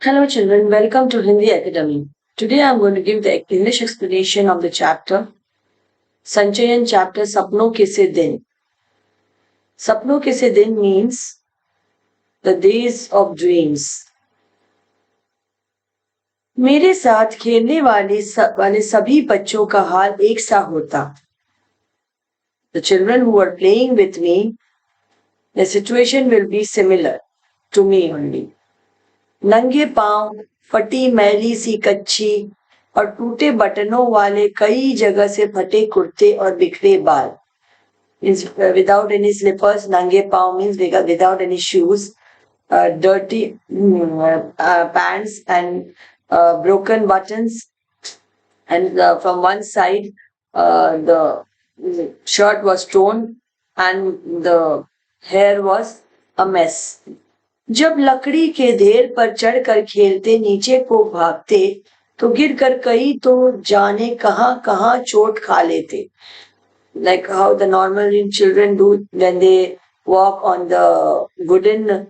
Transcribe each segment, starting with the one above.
Hello children, welcome to Hindi Academy. Today I am going to give the English explanation of the chapter Sanchayan chapter Sapno ke se din. Sapno ke se din means the days of dreams. मेरे साथ खेलने वाले सभी बच्चों का हाल एक सा होता. The children who are playing with me, the situation will be similar to me only. नंगे पांव, फटी मैली सी कच्ची और टूटे बटनों वाले कई जगह से फटे कुर्ते और बिखरे बाल. Without any slippers, नंगे पांव means without any shoes, dirty pants and broken buttons, and from one side the shirt was torn and the hair was a mess. जब लकड़ी के ढेर पर चढ़कर खेलते नीचे को भागते तो गिरकर कई तो जाने कहां कहां चोट खा लेते. Like how the normal children do when they walk on the wooden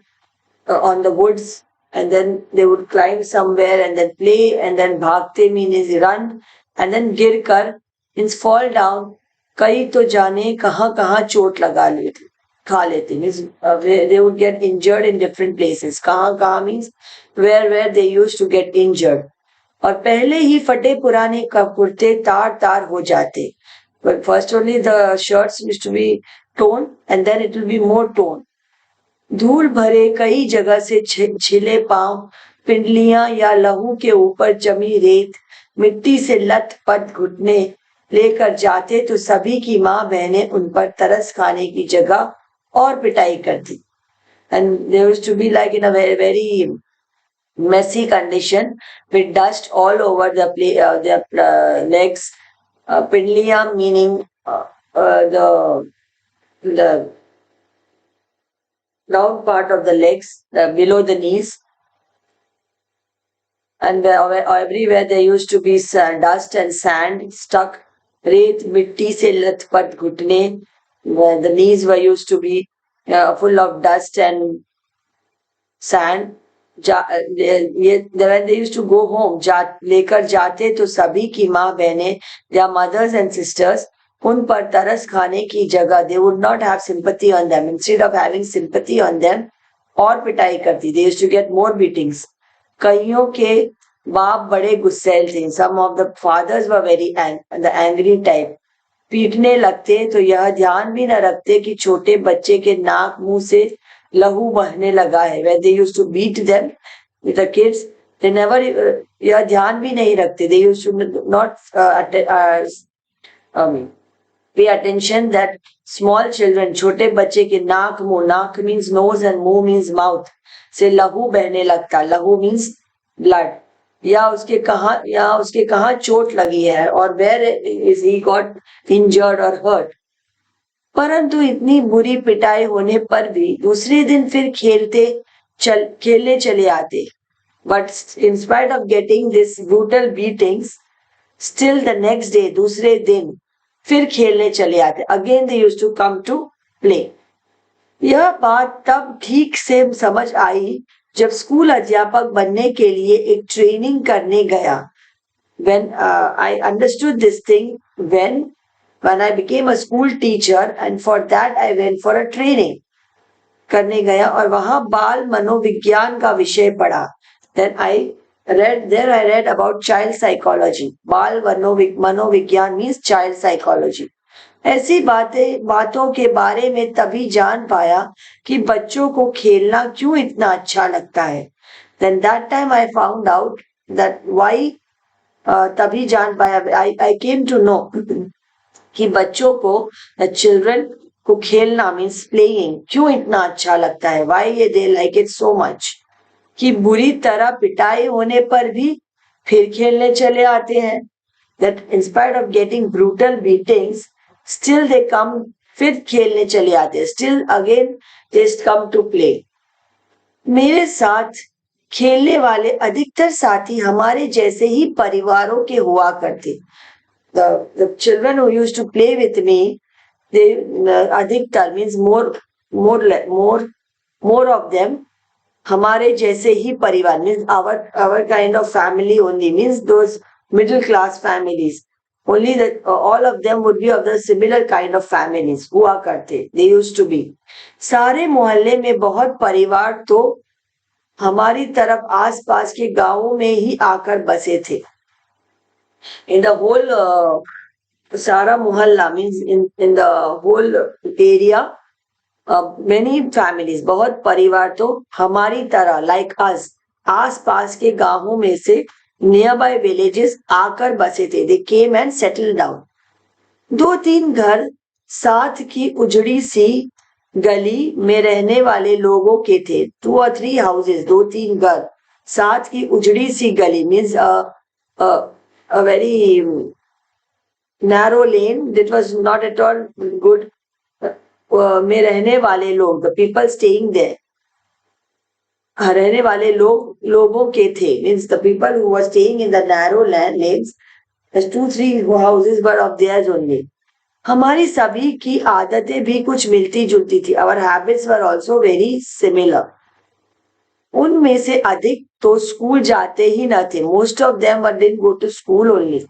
on the woods, and then they would climb somewhere and then play, and then bhagte means run, and then गिरकर means fall down. कई तो जाने कहां कहां चोट लगा लेते खा लेते means they would get injured in different places. कहां कहां means where they used to get injured. और पहले ही फटे पुराने कुर्ते तार तार हो जाते. But first only the shirts used to be torn and then it will be more torn. धूल भरे कई जगह से छिले पांव, पिंडलियां या लहू के ऊपर जमी रेत, मिट्टी से लथपथ घुटने लेकर जाते तो सभी की माँ बहनें उन पर तरस खाने की जगह और पिटाई करती. And they used to be like in a very messy condition with dust all over their legs. Pindliya meaning the round part of the legs, below the knees, and everywhere there used to be dust and sand stuck. रेत मिट्टी से लथपथ घुटने, the knees were used to be full of dust and sand. When they used to go home, लेकर जाते तो सभी की माँ बहनें, their mothers and sisters, उन पर तरस खाने की जगह, they would not have sympathy on them. Instead of having sympathy on them, और पिटाई करती. They used to get more beatings. कईयों के बाप बड़े गुस्सैल थे. Some of the fathers were very the angry type. पीटने लगते तो यह ध्यान भी न रखते कि छोटे बच्चे के नाक मुंह से लहू बहने लगा है. When they used to beat them with the kids, they never यह ध्यान भी नहीं रखते. They used to not pay attention that small children, छोटे बच्चे के नाक मुंह, नाक means nose and मुंह means mouth, से लहू बहने लगता. लहू means blood. या उसके कहाँ चोट लगी है और where is he got injured or hurt. परंतु इतनी बुरी पिटाई होने पर भी दूसरे दिन फिर खेलने चले आते. But in spite of getting this brutal beatings, still the next day, दूसरे दिन फिर खेलने चले आते. Again they used to come to play. यह बात तब ठीक से समझ आई जब स्कूल अध्यापक बनने के लिए एक ट्रेनिंग करने गया. When I understood this thing when I became a school teacher, and for that I went for a training करने गया और वहां बाल मनोविज्ञान का विषय पढ़ा. Then I read about child psychology. बाल मनोविज्ञान means child psychology. ऐसी बातों के बारे में तभी जान पाया कि बच्चों को खेलना क्यों इतना अच्छा लगता है. Then that time I found out that why तभी जान पाया. I came to know कि बच्चों को, the children को खेलना means playing क्यों इतना अच्छा लगता है. Why they like it so much. कि बुरी तरह पिटाई होने पर भी फिर खेलने चले आते हैं. That in spite of getting brutal beatings, still they come, फिर खेलने चले आते हैं. Still again they come to play. मेरे साथ खेलने वाले अधिकतर साथी हमारे जैसे ही परिवारों के हुआ करते. The children who used to play with me, they अधिकतर means more of them हमारे जैसे ही परिवार, means our kind of family only, means those middle class families, only that all of them would be of the similar kind of families हुआ करते, they used to be. सारे मोहल्ले में बहुत परिवार तो हमारी तरफ आस पास के गांवों में ही आकर बसे थे. In the whole Sara Mohalla, means in the whole area, many families, बहुत परिवार तो हमारी तरह like us, आस पास के गांवों में से nearby villages आकर बसे थे. They came and settled down. 2-3 घर साथ की उजड़ी सी गली में रहने वाले लोगों के थे. 2 or 3 houses, 2-3 घर साथ की उजड़ी सी गली, means a very narrow lane that was not at all good. में रहने वाले लोग, the people staying there, रहने वाले लोगों के थे, means the people who were staying in the narrow lanes, as 2-3 houses were of theirs only. हमारी सभी की आदतें भी कुछ मिलती जुलती थी. Our habits were also very similar. उनमें से अधिक तो स्कूल जाते ही न थे. Most of them didn't go to school only.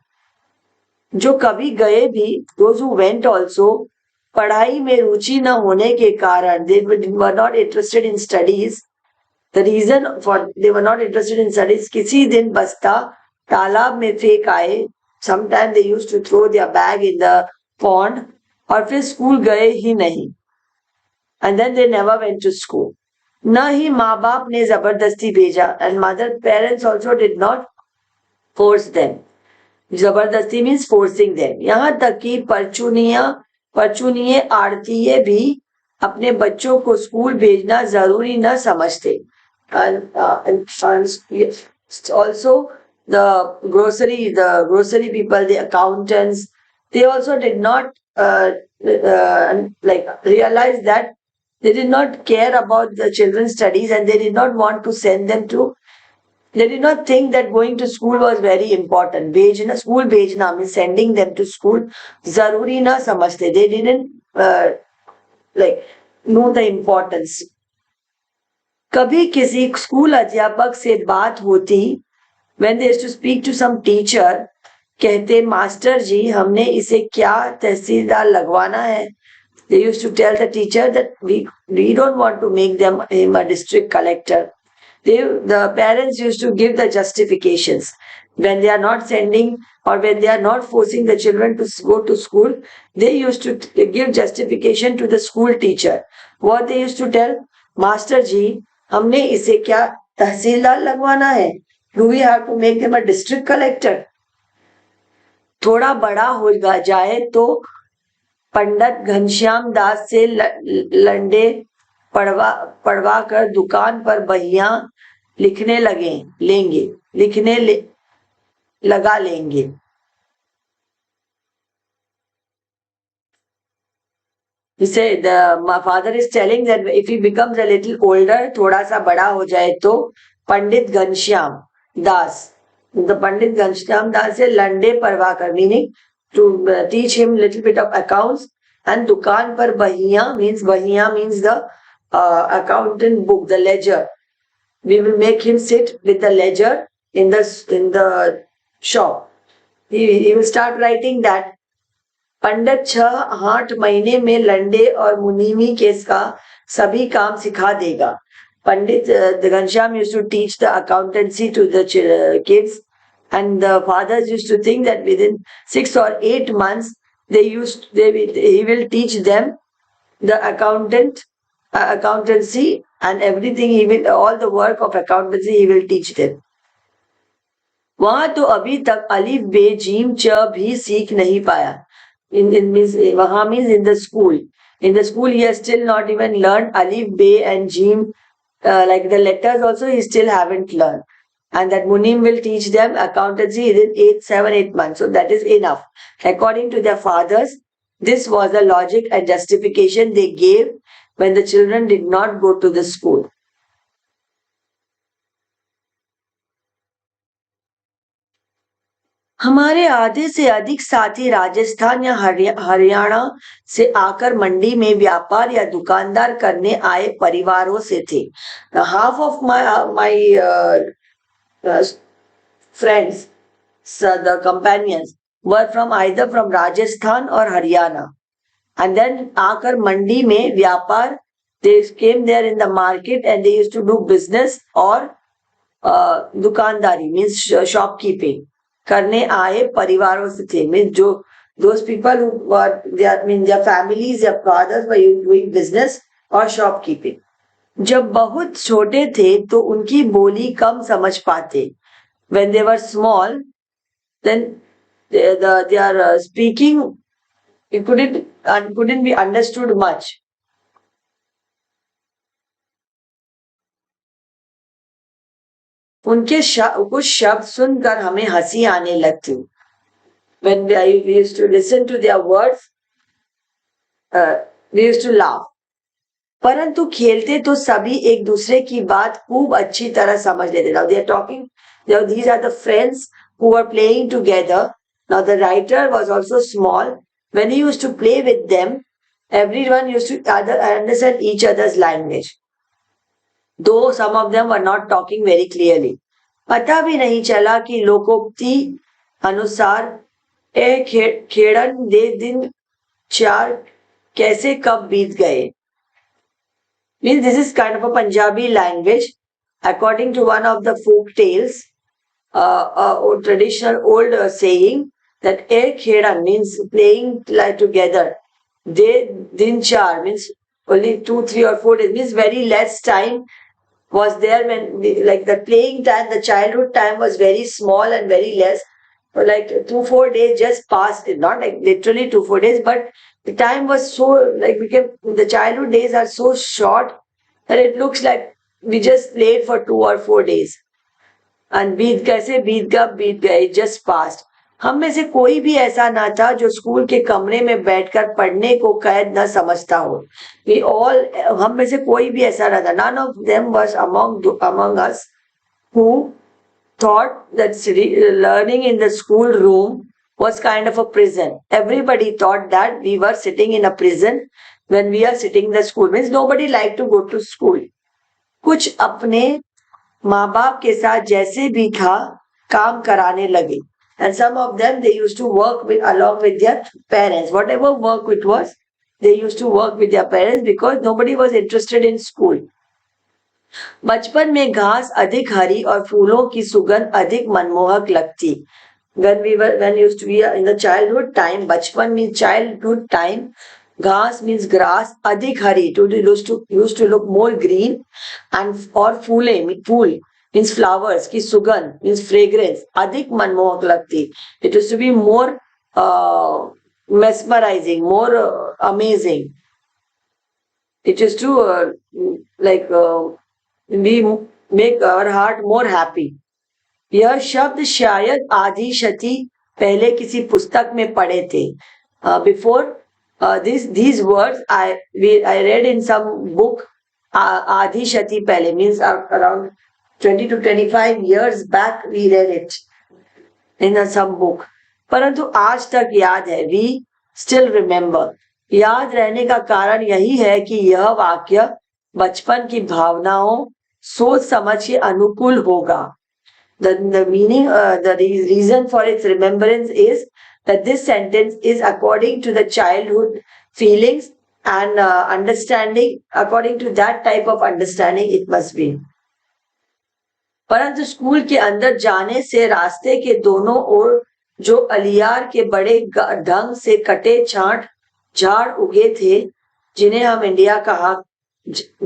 जो कभी गए भी, those who went also, पढ़ाई में रुचि न होने के कारण they were not interested in studies. The reason for they were not interested in studies, किसी दिन बस्ता तालाब में फेंक आए. Sometimes they used to throw their bag in the pond और फिर स्कूल गए ही नहीं. And then they never went to school. न ही माँ बाप ने जबरदस्ती भेजा, and parents also did not force them. जबरदस्ती मीन्स फोर्सिंग देम. यहाँ तक कि परचूनिये आड़तीये भी अपने बच्चों को स्कूल भेजना जरूरी न समझते. Also the grocery people, the accountants, they also did not realize that they did not care about the children's studies, and they did not want to send them to. They did not think that going to school was very important. School भेजना means sending them to school जरूरी ना समझते. They didn't know the importance. कभी किसी school अध्यापक से बात होती, when they used to speak to some teacher, कहते मास्टर जी हमने इसे क्या तहसीलदार लगवाना है. They used to tell the teacher that we don't want to make him a district collector. The parents used to give the justifications when they are not sending or when they are not forcing the children to go to school. They used to give justification to the school teacher. What they used to tell, master ji हमने इसे क्या तहसीलदार लगवाना है. Do we have to make them a district collector? थोड़ा बड़ा हो जाए तो पंडित घनश्याम दास से लंडे पढ़वा कर दुकान पर बहिया लिखने लगा लेंगे. He said, my father is telling that if he becomes a little older, थोड़ा सा बड़ा हो जाए तो पंडित घनश्याम दास, the पंडित घनश्याम दास से लंडे पढ़वा कर, meaning to teach him little bit of accounts, and दुकान पर बहिया means the accountant book, the ledger. We will make him sit with the ledger in the shop. He will start writing that. पंडित 6-8 महीने में लंडे और मुनीमी case का सभी काम सिखा देगा. Pandit Ghanshyam used to teach the accountancy to the kids, and the fathers used to think that within 6 or 8 months he will teach them the accountancy and everything. All the work of accountancy he will teach them. वहां तो अभी तक अलिफ बे gym च भी सीख नहीं पाया. Waha means in the school. In the school he has still not even learned Alif, Be and Jim. Like the letters also he still haven't learned. And that Munim will teach them accountancy within 7-8 months. So that is enough. According to their fathers, this was the logic and justification they gave when the children did not go to the school. हमारे आधे से अधिक साथी राजस्थान या हरियाणा से आकर मंडी में व्यापार या दुकानदार करने आए परिवारों से थे. Half of my friends, so the companions were from either from Rajasthan or Haryana. And then आकर मंडी में व्यापार, they came there in the market and they used to do business or दुकानदारी means shopkeeping करने आए परिवारों से थे. means जो those people who were their families, their fathers were doing business or shopkeeping. जब बहुत छोटे थे तो उनकी बोली कम समझ पाते. When they were small, then their speaking, it couldn't be understood much. उनके कुछ शब्द सुनकर हमें हंसी आने लगती. When we used to listen to their words, we used to laugh. परंतु खेलते तो सभी एक दूसरे की बात खूब अच्छी तरह समझ लेते. Now they are talking. These are the friends who were playing together. Now the writer was also small. When he used to play with them, everyone used to understand each other's language. Though some of them were not talking very clearly. पता भी नहीं चला कि लोकोक्ति अनुसार ए खेड़न दे दिन चार कैसे कब बीत गए. Means this is kind of a Punjabi language. According to one of the folk tales, traditional old saying that a kheda means playing like together. De din char means only 2, 3 or 4 days, means very less time was there when like the playing time, the childhood time was very small and very less. Like 2, 4 days just passed, not like literally 2, 4 days, but the time was so like the childhood days are so short that it looks like we just played for 2 or 4 days. And बीत गए just passed. हम में से कोई भी ऐसा ना था जो स्कूल के कमरे में बैठकर पढ़ने को कैद न समझता हो. We all, हम में से कोई भी ऐसा ना था. None of them was among us who thought that learning in the school room was kind of a prison. Everybody thought that we were sitting in a prison when we are sitting in the school. Means nobody liked to go to school. कुछ अपने माँ बाप के साथ जैसे भी था काम कराने लगे. And some of them, they used to work along with their parents. Whatever work it was, they used to work with their parents because nobody was interested in school. बचपन में घास अधिक हरी और फूलों की सुगंध अधिक मनमोहक लगती. When used to be in the childhood time, बचपन means childhood time, घास means grass, अधिक हरी used to look more green, and और फूल means flowers की सुगंध means fragrance, अधिक मनमोहक लगती. It used to be more mesmerizing, more amazing. It used to we make our heart more happy. यह शब्द शायद आधी शती पहले किसी पुस्तक में पढ़े थे. Before these words I read in some book. आधी शती पहले means around 20 to 25 years back we read it in some book. परंतु आज तक याद है. We still remember. याद रहने का कारण यही है कि यह वाक्य बचपन की भावनाओं सोच समझ के अनुकूल होगा. The meaning, the reason for its remembrance is that this sentence is according to the childhood feelings and understanding. According to that type of understanding it must be. परंतु स्कूल के अंदर जाने से रास्ते के दोनों ओर जो अलियार के बड़े ढंग से कटे झाड़ उगे थे, जिन्हें हम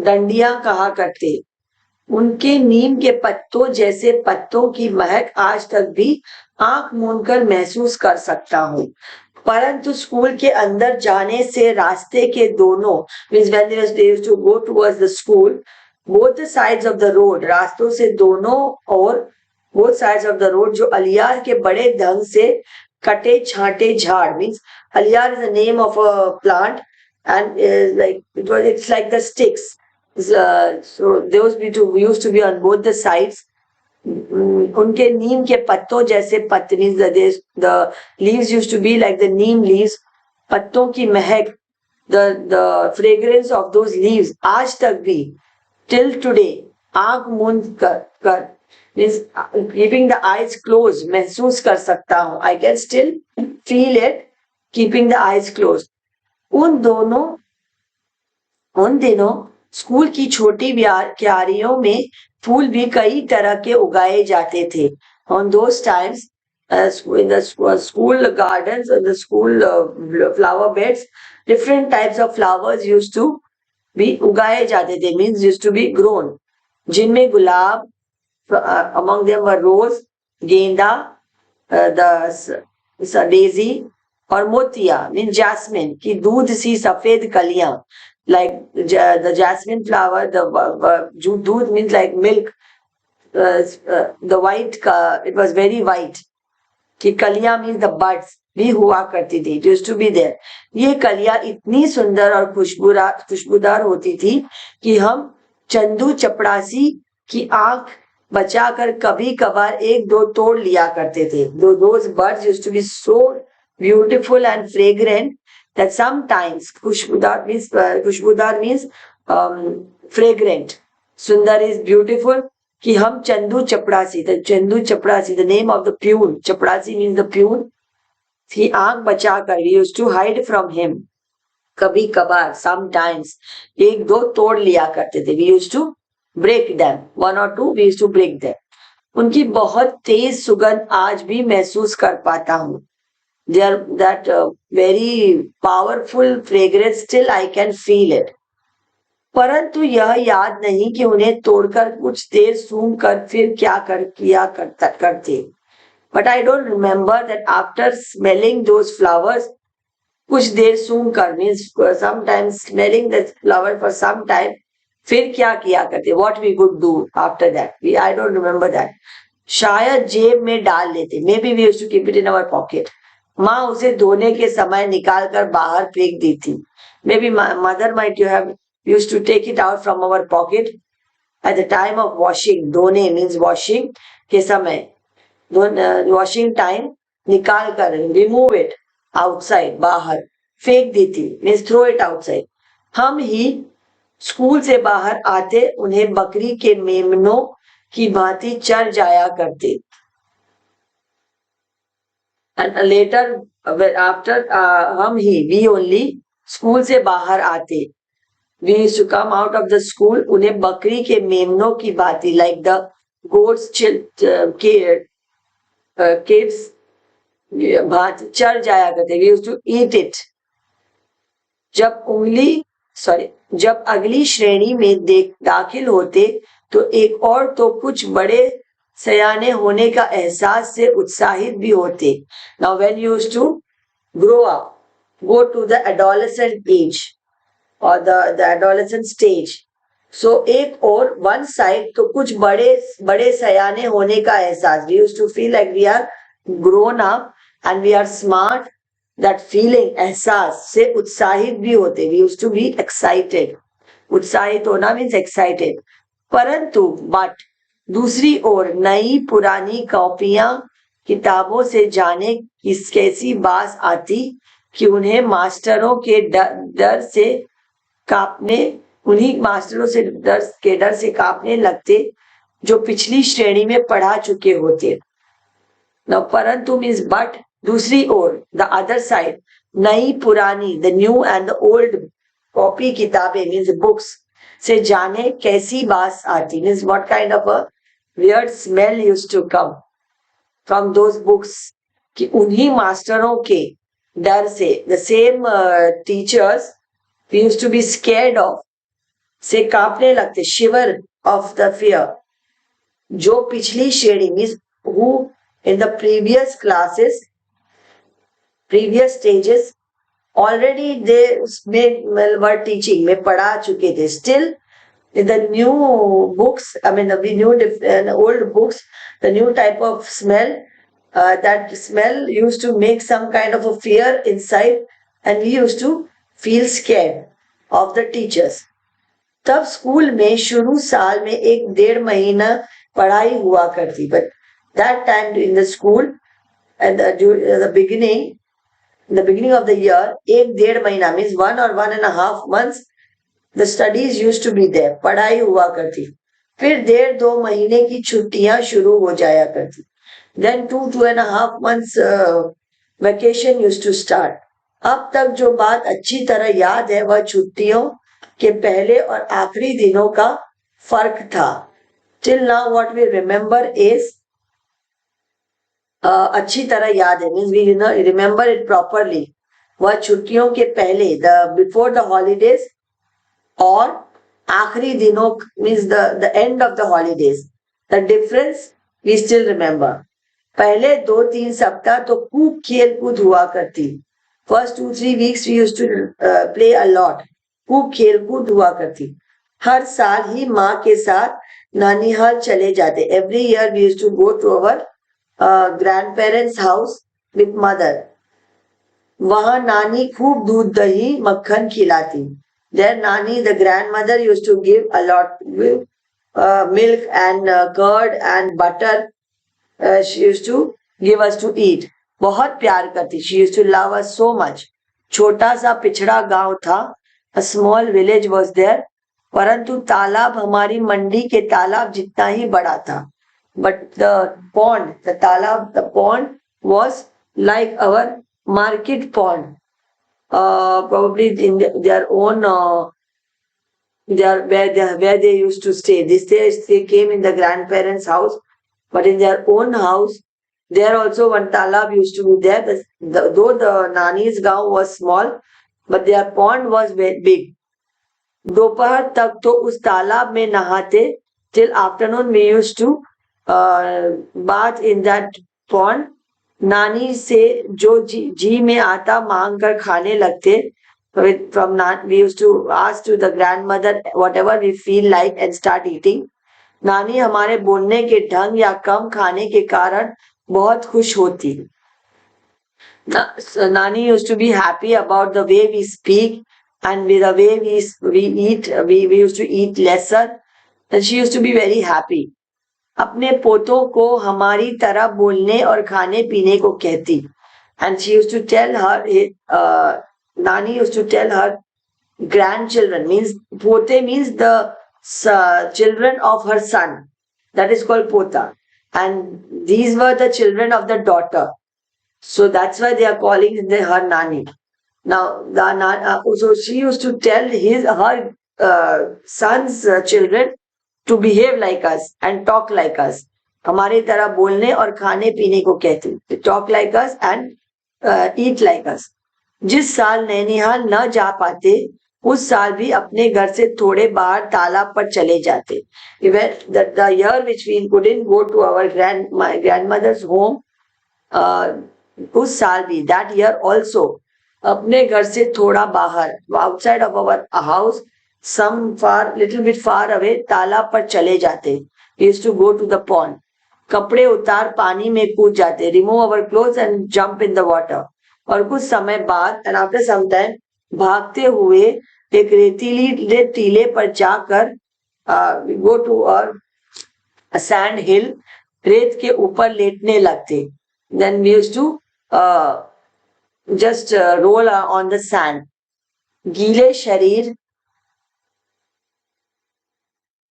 डंडियां कहा करते, उनके नीम के पत्तों जैसे पत्तों की महक आज तक भी आंख मूंद कर महसूस कर सकता हूँ. परंतु स्कूल के अंदर जाने से रास्ते के दोनों means when they used to go towards the school, both the sides of the road, रास्तों से दोनों और both sides of the road जो अलियार के बड़े ढंग से कटे छांटे झाड़ means Aliyar is the name of a plant and it's like the sticks. So those used to be on both the sides उनके नीम के पत्तों जैसे पत्नी, the leaves used to be like the neem leaves, पत्तों की महक, the fragrance of those leaves आज तक भी till today आंख मूंद कर means keeping the eyes closed महसूस कर सकता हूँ. I can still feel it keeping the eyes closed. उन दिनों स्कूल की छोटी क्यारियों में फूल भी कई तरह के उगाए जाते थे. On those times, in the school gardens, in the school flower beds, different types of flowers used to be उगाए जाते थे, means used to be grown. जिनमें गुलाब, among them were rose, गेंदा, the daisy और मोतिया मीन जैस्मिन की दूध सी सफेद कलियां, like the jasmine flower, the दूध means like milk, the white it was very white. कि कलियां means the buds भी हुआ करती थी, it used to be there. ये कलियां इतनी सुंदर और खुशबूदार होती थी कि हम चंदू चपड़ासी की आंख बचाकर कभी कभार एक दो तोड़ लिया करते थे. Those buds used to be so beautiful and fragrant that sometimes खुशबूदार means fragrant. Sundar is beautiful. कि हम Chandu चपड़ासी, the name of the peon, चपड़ासी means the peon, की आंख बचाकर we used to hide from him. कभी कभार sometimes एक दो तोड़ लिया करते थे. We used to break them, one or two we used to break them. उनकी बहुत तेज सुगंध आज भी महसूस कर पाता हूँ. They are that very powerful fragrance, still I can feel it. परंतु यह याद नहीं कि उन्हें तोड़कर कुछ देर सूंघ कर फिर क्या करते. But I don't remember that after smelling those flowers, कुछ देर सूंघ कर means sometimes smelling the flower for some time, फिर क्या किया करते, what we would do after that. I don't remember that. शायद जेब में डाल लेते, maybe we used to keep it in our pocket. माँ उसे धोने के समय निकाल कर बाहर फेंक दी थी. Maybe mother might have used to take it out from our pocket at the time of washing. धोने means washing के समय, washing time निकाल कर remove it outside, बाहर फेंक दी थी means throw it outside. हम ही स्कूल से बाहर आते उन्हें बकरी के मेमनों की भांति चर जाया करते. And later after हम ही we only स्कूल से बाहर आते, we used to come out of the school, उन्हें बकरी के मेमनों की भांति like the goats kids भांति चर जाया करते. We used to eat it. जब अगली श्रेणी में दाखिल होते तो एक और तो कुछ बड़े सयाने होने का एहसास से उत्साहित भी होते. Now when you used to grow up, go to the adolescent age or the adolescent stage, so एक और one side तो कुछ बड़े सयाने होने का एहसास, we used to feel like we are grown up and we are smart. That feeling एहसास से उत्साहित भी होते, we used to be excited. उत्साहित होना means excited. परंतु but दूसरी ओर नई पुरानी कॉपियां किताबों से जाने कैसी बात आती कि उन्हें मास्टरों के डर से कांपने लगते जो पिछली श्रेणी में पढ़ा चुके होते. Now परंतु means but दूसरी ओर the other side, नई पुरानी the new and the old copy किताबें means books से जाने कैसी बात आती means what kind of a weird smell used to come from those books कि उन्हीं मास्टरों के डर से the same teachers we used to be scared of से कांपने लगते, shiver of the fear. जो पिछली श्रेणी means who in the previous classes, previous stages already they were teaching में पढ़ा चुके थे. Still in the new books, I mean the new old books, the new type of smell, that smell used to make some kind of a fear inside and we used to feel scared of the teachers. तब school में शुरू साल में 1-1.5 महीना पढ़ाई हुआ करती. But that time in the school at the beginning, in the beginning of the year, 1.5 महीना means 1 or 1.5 months, the studies used to be there. पढ़ाई हुआ करती. फिर 1.5-2 महीने की छुट्टियां शुरू हो जाया करती. Then 2-2.5 months vacation used to start. अब तक जो बात अच्छी तरह याद है वह छुट्टियों के पहले और आखिरी दिनों का फर्क था. Till now what we remember is अच्छी तरह याद है means we remember it properly. वह छुट्टियों के पहले, the before the holidays, और आखिरी दिनों means the end of the holidays. The difference we still remember. पहले 2-3 सप्ताह तो खूब खेल कूद हुआ करती. First 2-3 weeks we used to play a lot. खूब खेल कूद हुआ करती. हर साल ही माँ के साथ नानीहाल चले जाते. Every year we used to go to our grandparents' house with mother. वहाँ नानी खूब दूध दही मक्खन खिलाती. Their nani, the grandmother, used to give a lot milk and curd and butter. She used to give us to eat. बहुत प्यार करती. She used to love us so much. छोटा सा पिछड़ा गांव था. A small village was there. परंतु तालाब हमारी मंडी के तालाब जितना ही बड़ा था. But the pond, the तालाब, the pond was like our market pond. Probably in their own where they used to stay. They came in the grandparents' house, but in their own house, there also one talab used to be there. Though the Nani's gaon was small, but their pond was very big. दोपहर तक तो उस तालाब में नहाते. Till afternoon we used to bath in that pond. नानी से जो जी में आता मांग कर खाने लगते. From we used to ask to the grandmother whatever we feel like and start eating. नानी हमारे बोलने के ढंग या कम खाने के कारण बहुत खुश होती. Nani used to be happy about the way we speak and with the way we eat. We used to eat lesser, and she used to be very happy. अपने पोतों को हमारी तरह बोलने और खाने पीने को कहती. And she used to tell her, Nani used to tell her grandchildren, means pote means the children of her son. That is called pota. And these were the children of the daughter. So that's why they are calling her Nani. Now, so she used to tell her son's children to behave like us and talk like us. हमारी तरह बोलने और खाने पीने को कहती. To talk like us and eat like us. जिस साल नैनीहाल न जा पाते उस साल भी अपने घर से थोड़े बाहर तालाब पर चले जाते. The year which we couldn't go to our grandmother's home, उस साल भी, that year also, अपने घर से थोड़ा बाहर, outside of our house, some far, little bit far away, तालाब पर चले जाते. We used to go to the pond. कपड़े उतार पानी में कूद जाते. Remove our clothes and jump in the water. और कुछ समय बाद, and after some time, भागते हुए एक रेतीले टीले पर जाकर we go to a sand hill, रेत के ऊपर लेटने लगते. Then we used to just roll on the sand. गीले शरीर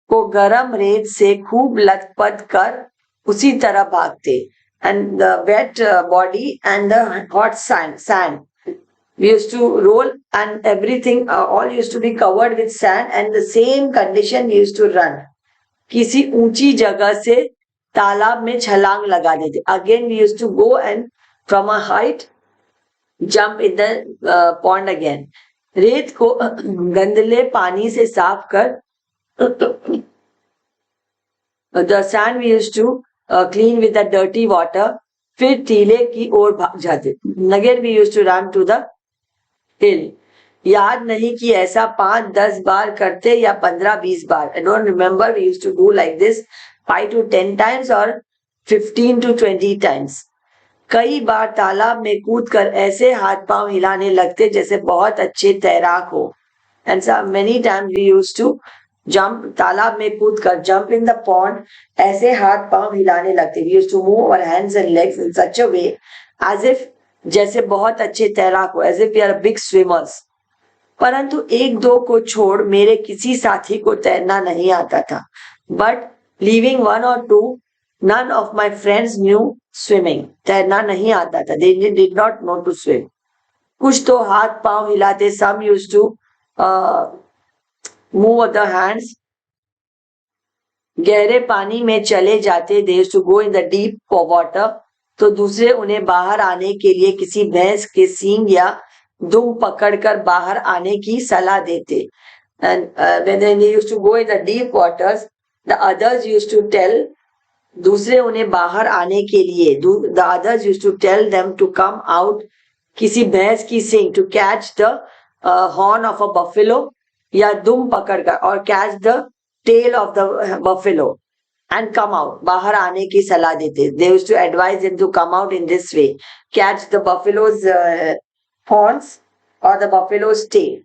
को गरम रेत से खूब लथपथ कर उसी तरह भागते. And the wet body and the hot sand. We used to roll and everything all used to be covered with sand, and the same condition we used to run. किसी ऊंची जगह से तालाब में छलांग लगा देते. Again we used to go and from a height jump in the pond again. रेत को गंदले पानी से साफ कर the sand we used to clean with the dirty water. फिर टीले की ओर भाग जाते. Again we used to run to the hill. याद नहीं कि ऐसा 5-10 बार करते या 15-20 बार. I don't remember. We used to do like this 5 to 10 times or 15 to 20 times. कई बार तालाब में कूदकर ऐसे हाथ पांव हिलाने लगते जैसे बहुत अच्छे तैराक हो. And so many times we used to jump, तालाब में कूद कर, जंप इन द पॉन्ड, ऐसे हाथ पांव हिलाने लगते। We used to move our hands and legs in such a way as if, जैसे बहुत अच्छे तैराक हो, as if we are big swimmers. परंतु एक दो को छोड़ मेरे किसी साथी को तैरना नहीं आता था। बट लीविंग वन और to, none of my friends knew swimming. तैरना नहीं आता था, they did not know to swim. कुछ तो हाथ पांव हिलाते, some used to move the hands. गहरे पानी में चले जाते, they used to go in the deep water. तो दूसरे उन्हें बाहर आने के लिए किसी भैंस के सींग या दुम पकड़कर बाहर आने की सलाह देते। And when they used to go in the deep waters, the others used to tell, दूसरे उन्हें बाहर आने के लिए, the others used to tell them to come out, किसी भैंस की सींग, to catch the horn of a buffalo, या दुम पकड़कर, और catch the tail of the buffalo and come out, बाहर आने की सलाह देते। They used to advise them to come out in this way, catch the buffalo's horns or the buffalo's tail.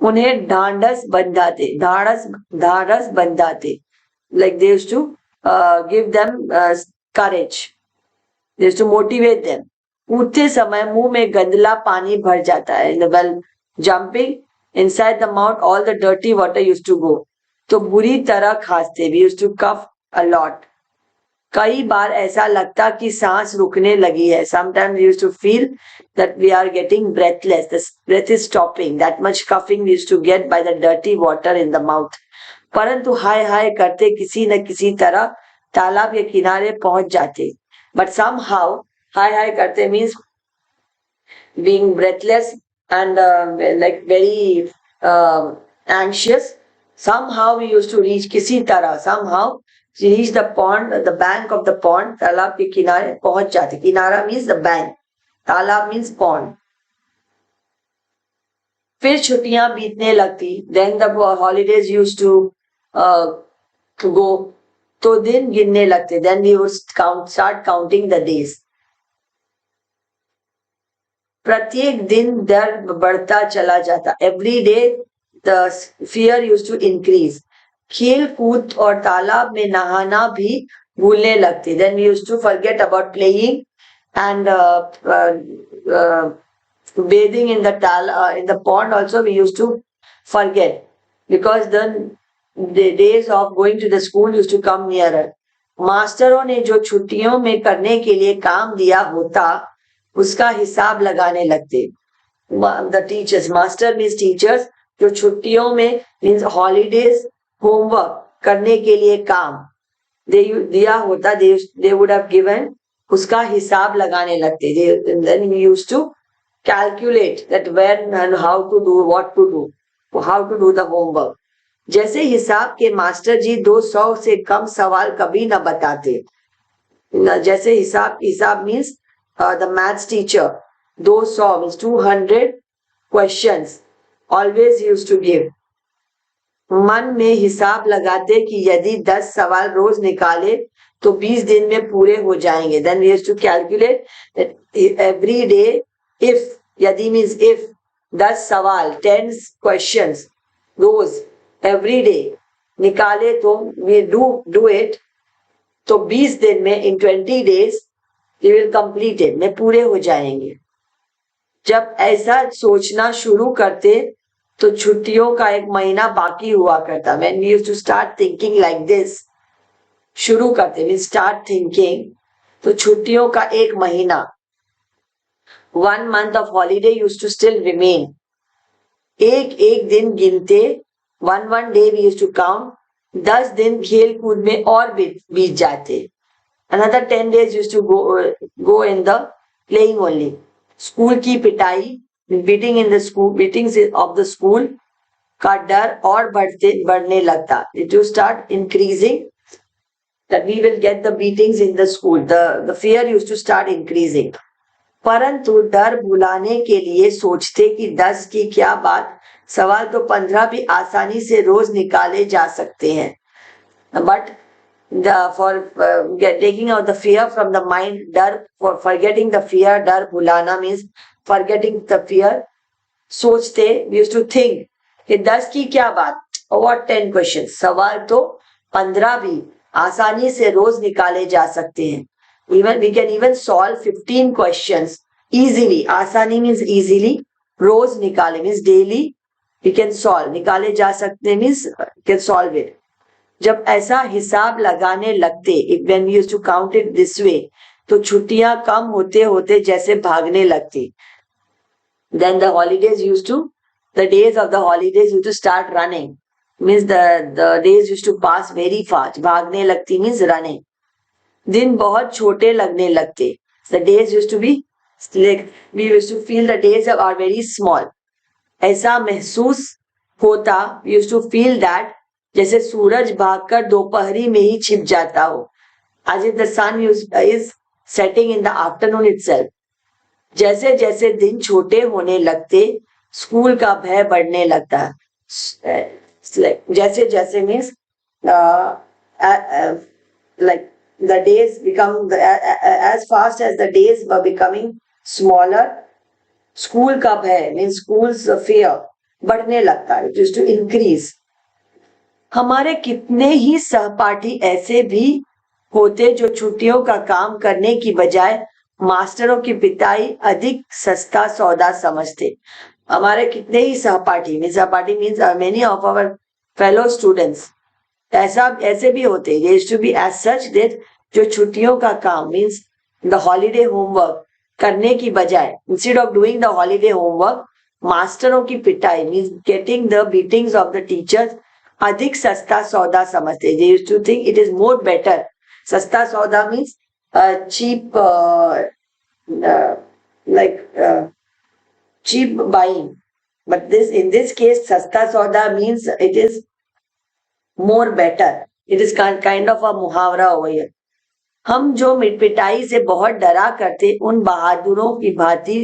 उन्हें ढांढस बंधाते, ढांढस बंधाते, like they used to give them courage, they used to motivate them. कूदते समय मुंह में गंदला पानी भर जाता है। While jumping, inside the mouth all the dirty water used to go. तो बुरी तरह खांसते, we used to cough a lot. कई बार ऐसा लगता कि सांस रुकने लगी है। Sometimes we used to feel that we are getting breathless, the breath is stopping, that much coughing we used to get by the dirty water in the mouth. परंतु हाय हाय करते किसी न किसी तरह तालाब के किनारे पहुंच जाते। But somehow, हाय हाय करते means being breathless and like very anxious. Somehow we used to reach, किसी तरह, somehow reach the pond, the bank of the pond, तालाब के किनारे पहुंच जाते। किनारा means the bank, तालाब means pond. फिर छुट्टियां बीतने लगती, then the holidays used to go, तो दिन गिनने लगते, then we would start counting the days. प्रत्येक दिन डर बढ़ता चला जाता, every day the fear used to increase. खेल कूद और तालाब में नहाना भी भूलने लगते, then we used to forget about playing and bathing in the pond also we used to forget, because then the days of going to the school used to come nearer. मास्टरों ने जो छुट्टियों में करने के लिए काम दिया होता, उसका हिसाब लगाने लगते। The teachers, master means teachers, जो छुट्टियों में means holidays, homework करने के लिए काम दिया होता, they would have given, उसका हिसाब लगाने लगते। Then we used to calculate that when and how to do, what to do, how to do the homework. जैसे हिसाब के मास्टर जी 200 से कम सवाल कभी न बताते। जैसे हिसाब means the maths teacher, 200 means 200 questions always used to give. मन में हिसाब लगाते कि यदि 10 सवाल रोज निकाले तो 20 दिन में पूरे हो जाएंगे। Then we used to calculate that every day, if, यदि means if, 10 सवाल, 10 questions रोज every day निकाले तो we do it, तो 20 दिन में, in 20 days we will complete it, में पूरे हो जाएंगे। जब ऐसा सोचना शुरू करते तो छुट्टियों का एक महीना बाकी हुआ करता। When we used to start thinking like this, शुरू करते we start thinking, तो छुट्टियों का एक महीना, 1 month of holiday used to still remain. एक दिन गिनते, one day we used to count, 10 दिन खेल कूद में और बीत जाते। Another 10 days used to go in the playing only. School की पिटाई, beating in the school, beatings of the school का डर और बढ़ने लगता। It will start increasing, that we will get the beatings in the school. The fear used to start increasing. परंतु डर भुलाने के लिए सोचते कि 10 की क्या बात, सवाल तो 15 भी आसानी से रोज निकाले जा सकते हैं। But for taking out the fear from the mind, डर, for forgetting the fear, डर भुलाना means forgetting the fear, सोचते, we used to think कि 10 की क्या बात, व्हाट 10 क्वेश्चन, सवाल तो 15 भी आसानी से रोज निकाले जा सकते हैं. Even we can even solve 15 questions easily. आसानी मीन्स इजीली, रोज निकाले means daily we can solve, निकाले जा सकते मीन्स कैन सॉल्व इट. जब ऐसा हिसाब लगाने लगते, when we used to count it this way, तो छुट्टियां कम होते होते जैसे भागने लगती. Then the holidays used to, the days of the holidays used to start running. Means the days used to pass very fast. भागने लगती means running. दिन बहुत छोटे लगने लगते. The days used to be like, we used to feel the days are very small. ऐसा महसूस होता, we used to feel that, जैसे सूरज भागकर दोपहरी में ही छिप जाता हो. As if the sun is setting in the afternoon itself. जैसे जैसे दिन छोटे होने लगते, स्कूल का भय बढ़ने लगता. जैसे जैसे means like the days become as fast as the days were becoming smaller, school का भय मीन्स स्कूल्स fear बढ़ने लगता. It used to increase. हमारे कितने ही सहपाठी ऐसे भी होते जो छुट्टियों का काम करने की बजाय मास्टरों की पिटाई अधिक सस्ता सौदा समझते. हमारे कितने ही सहपाठी means many of our fellow students ऐसे भी होते. They used to be as such that जो छुट्टियों का काम मीन्स द हॉलीडे होमवर्क करने की बजाय, instead of doing the holiday homework, मास्टरों की पिटाई means getting the beatings of the teachers अधिक सस्ता सौदा समझते. They used to think it is more better. सस्ता सौदा means cheap cheap buying, but in this case sasta sauda means it is more better. It is kind of a muhavra over here. हम जो पिटाई से बहुत डरा करते, उन बहादुरों की भांति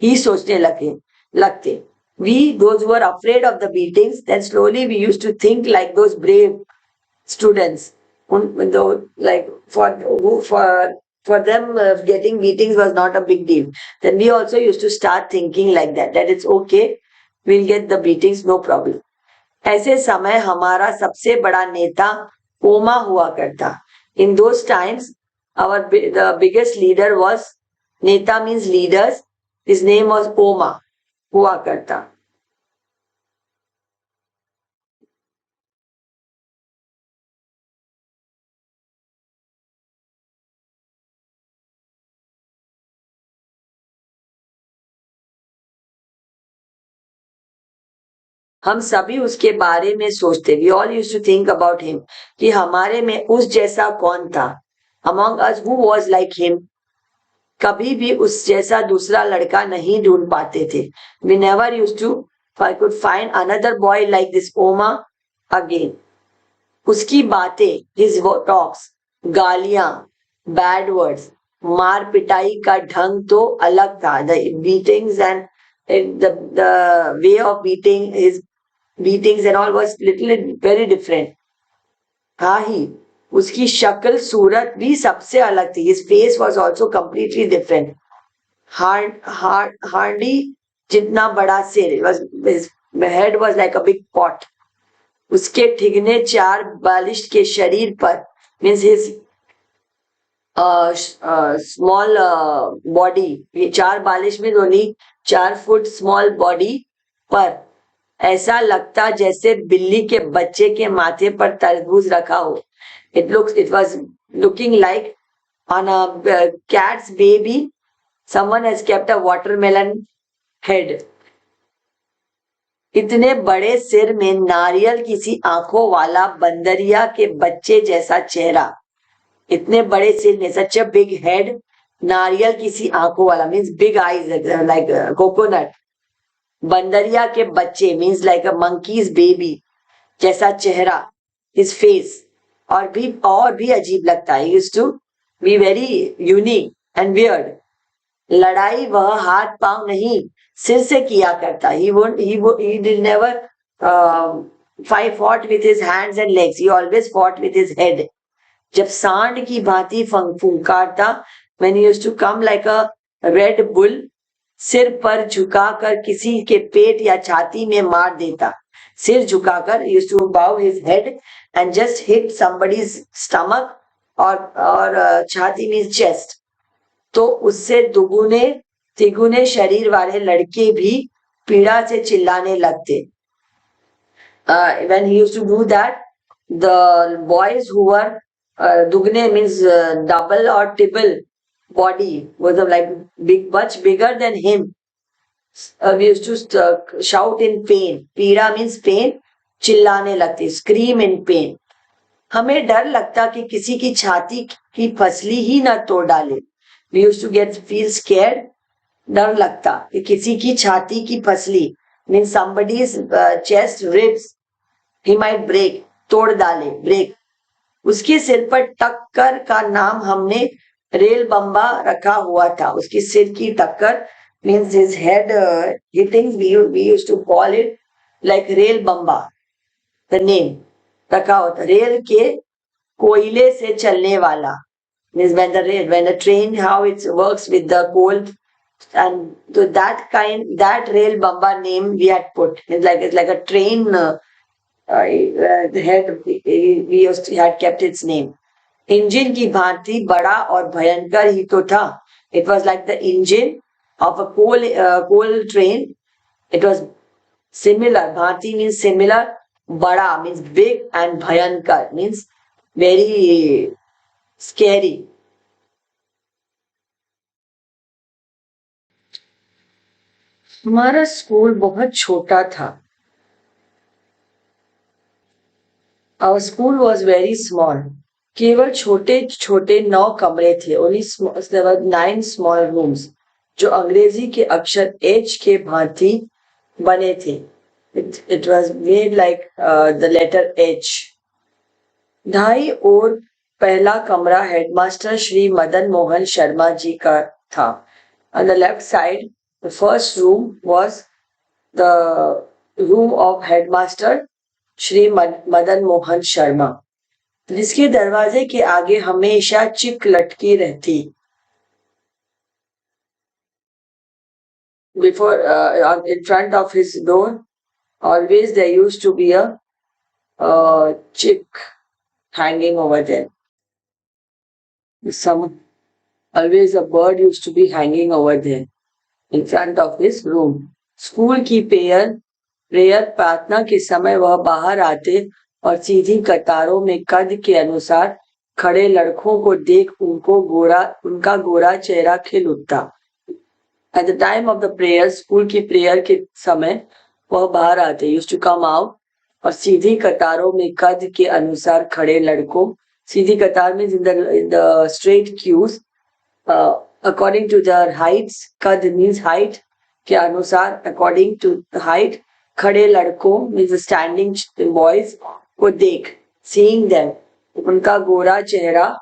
ही सोचने लगते. We those who were afraid of the beatings, then slowly we used to think like those brave students. Like for them getting beatings was not a big deal. Then we also used to start thinking like that it's okay, we'll get the beatings, no problem. ऐसे समय हमारा सबसे बड़ा नेता ओमा हुआ करता. In those times the biggest leader was, नेता means leaders, his name was ओमा हुआ करता. हम सभी उसके बारे में सोचते. We all used to think about him, कि हमारे में उस जैसा कौन था. Among us who was like him. कभी भी उस जैसा दूसरा लड़का नहीं ढूंढ पाते थे. We never used to could find another boy like this Oma again. उसकी बातें, his talks, गालियां, bad words, मार पिटाई का ढंग तो अलग था. The beatings and the way of beating, his beatings and all was very different. हाँ ही उसकी शक्ल सूरत भी सबसे अलग थी. His face was also completely different. हांडी जितना बड़ा सिर, his head was like a big pot. उसके ठिगने 4 बालिश के शरीर पर means his small body, 4 बालिश में only 4 फुट small body पर ऐसा लगता जैसे बिल्ली के बच्चे के माथे पर तरबूज रखा हो. It was looking like on a cat's baby someone has kept a watermelon head. इतने बड़े सिर में नारियल किसी आंखों वाला बंदरिया के बच्चे जैसा चेहरा. इतने बड़े सिर में, such a big head, नारियल किसी आंखों वाला means big eyes like coconut. बंदरिया के बच्चे means like a monkey's baby जैसा चेहरा, his face. और भी अजीब लगता है. He used to be very unique and weird. लड़ाई वह हाथ पांव नहीं सिर से किया करता. He did never fought with his hands and legs. He always fought with his head. जब सांड की भांति फुंकारता, when he used to come like a red bull, सिर पर झुकाकर किसी के पेट या छाती में मार देता. सिर झुकाकर, used to bow his head and just hit somebody's stomach और छाती मीन्स चेस्ट, तो उससे दुगुने तिगुने शरीर वाले लड़के भी पीड़ा से चिल्लाने लगते. When he used to do that, the boys who were dugne means double or triple body, was like much bigger than him. We used to shout in pain. पीड़ा means pain. चिल्लाने लगते, scream in pain. हमें डर लगता कि किसी की छाती की फसली ही ना तोड़ डाले. We used to feel scared. डर लगता कि किसी की छाती की फसली means somebody's chest ribs he might break, तोड़ डाले, break. उसके सिर पर टक्कर का नाम हमने रेल बम्बा रखा हुआ था. उसकी सिर की टक्कर means his head hitting, we used to call it like rail बम्बा, the name रखा होता. रेल के कोयले से चलने वाला means when the train, how it works with the coal, and so that rail bamba name we had put. It's like a train. The head we had kept its name. Engine की भांति बड़ा और भयंकर ही तो था. It was like the engine of a coal train. It was similar. भांति means similar. बड़ा means big, and भयंकर means very scary. हमारा स्कूल बहुत छोटा था. Our school was very small. केवल छोटे छोटे 9 कमरे थे. Only there were 9 small rooms जो अंग्रेजी के अक्षर H के भांति बने थे. It was made like the letter H. दाई ओर पहला कमरा हेडमास्टर श्री मदन मोहन शर्मा जी का था. On the left side, the first room was the room of headmaster Shri Madan Mohan Sharma, जिसके दरवाजे के आगे हमेशा चिक लटकी रहती. Before in front of his door, always there used to be a chick hanging over there. Always a bird used to be hanging over there in front of his room. School की prayer प्रार्थना के समय वह बाहर आते और सीधी कतारों में कद के अनुसार खड़े लड़कों को देख उनका गोरा चेहरा खिल उठता. At the time of the prayer, school की प्रेयर के समय वह बाहर आते, used to come out, और सीधी कतारों में कद के अनुसार खड़े लड़कों, सीधी कतार में in the straight queues, according to their heights, कद means height, के अनुसार according to the height, खड़े लड़कों means standing boys को देख, seeing them, उनका गोरा चेहरा,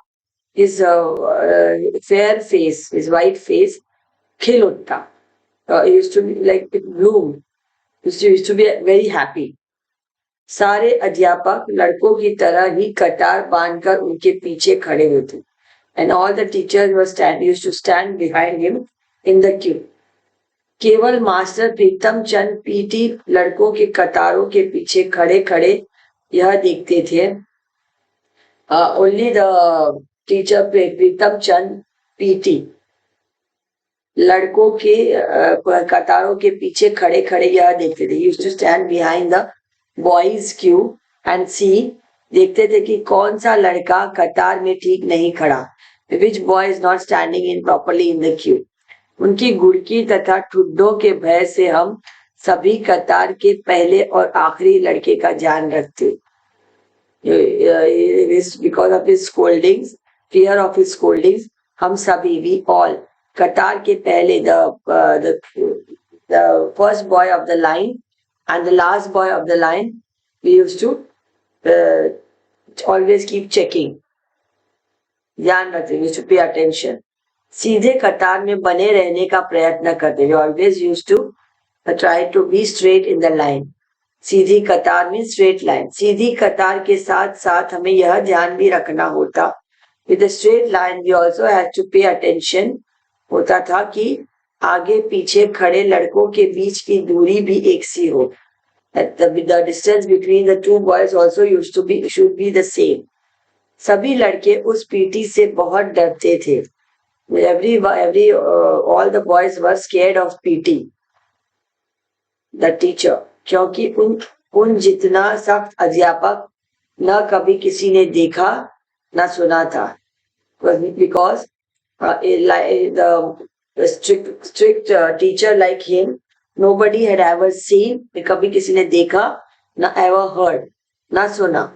his fair face, his white face, खिल उठता. It used to be like it bloomed. Used to be very happy. सारे अध्यापक लड़कों की तरह ही कतार बांधकर उनके पीछे खड़े होते. And all the teachers used to stand behind him in the queue. केवल मास्टर प्रीतम चंद पीटी लड़कों के कतारों के पीछे खड़े खड़े यह देखते थे. Only the teacher Pritam Chand PT लड़कों के कतारों के पीछे खड़े खड़े यह देखते थे. Used to stand behind the boys queue and see, देखते थे कि कौन सा लड़का कतार में ठीक नहीं खड़ा, which boy is not standing in properly in the queue. उनकी गुड़की तथा ठुड्डों के भय से हम सभी कतार के पहले और आखिरी लड़के का ध्यान रखते. Because of his scoldings, fear of his scoldings, हम सभी, we all, कतार के पहले, the first boy of the line and the last boy of the line, we used to always keep checking, ध्यान रखते, we used to pay attention. सीधे कतार में बने रहने का प्रयत्न करते. We always used to try to be straight in the line. सीधी कतार में straight line. सीधी कतार के साथ साथ हमें यह ध्यान भी रखना होता, with the straight line we also had to pay attention होता था कि आगे पीछे खड़े लड़कों के बीच की दूरी भी एक सी हो. The distance between the two boys also should be the same. सभी लड़के उस पीटी से बहुत डरते थे. All the boys were scared of PT, the teacher, क्योंकि उन जितना सख्त अध्यापक न कभी किसी ने देखा न सुना था. Because the strict teacher like him, nobody had ever seen, कभी किसी ने देखा न ever heard, न सुना.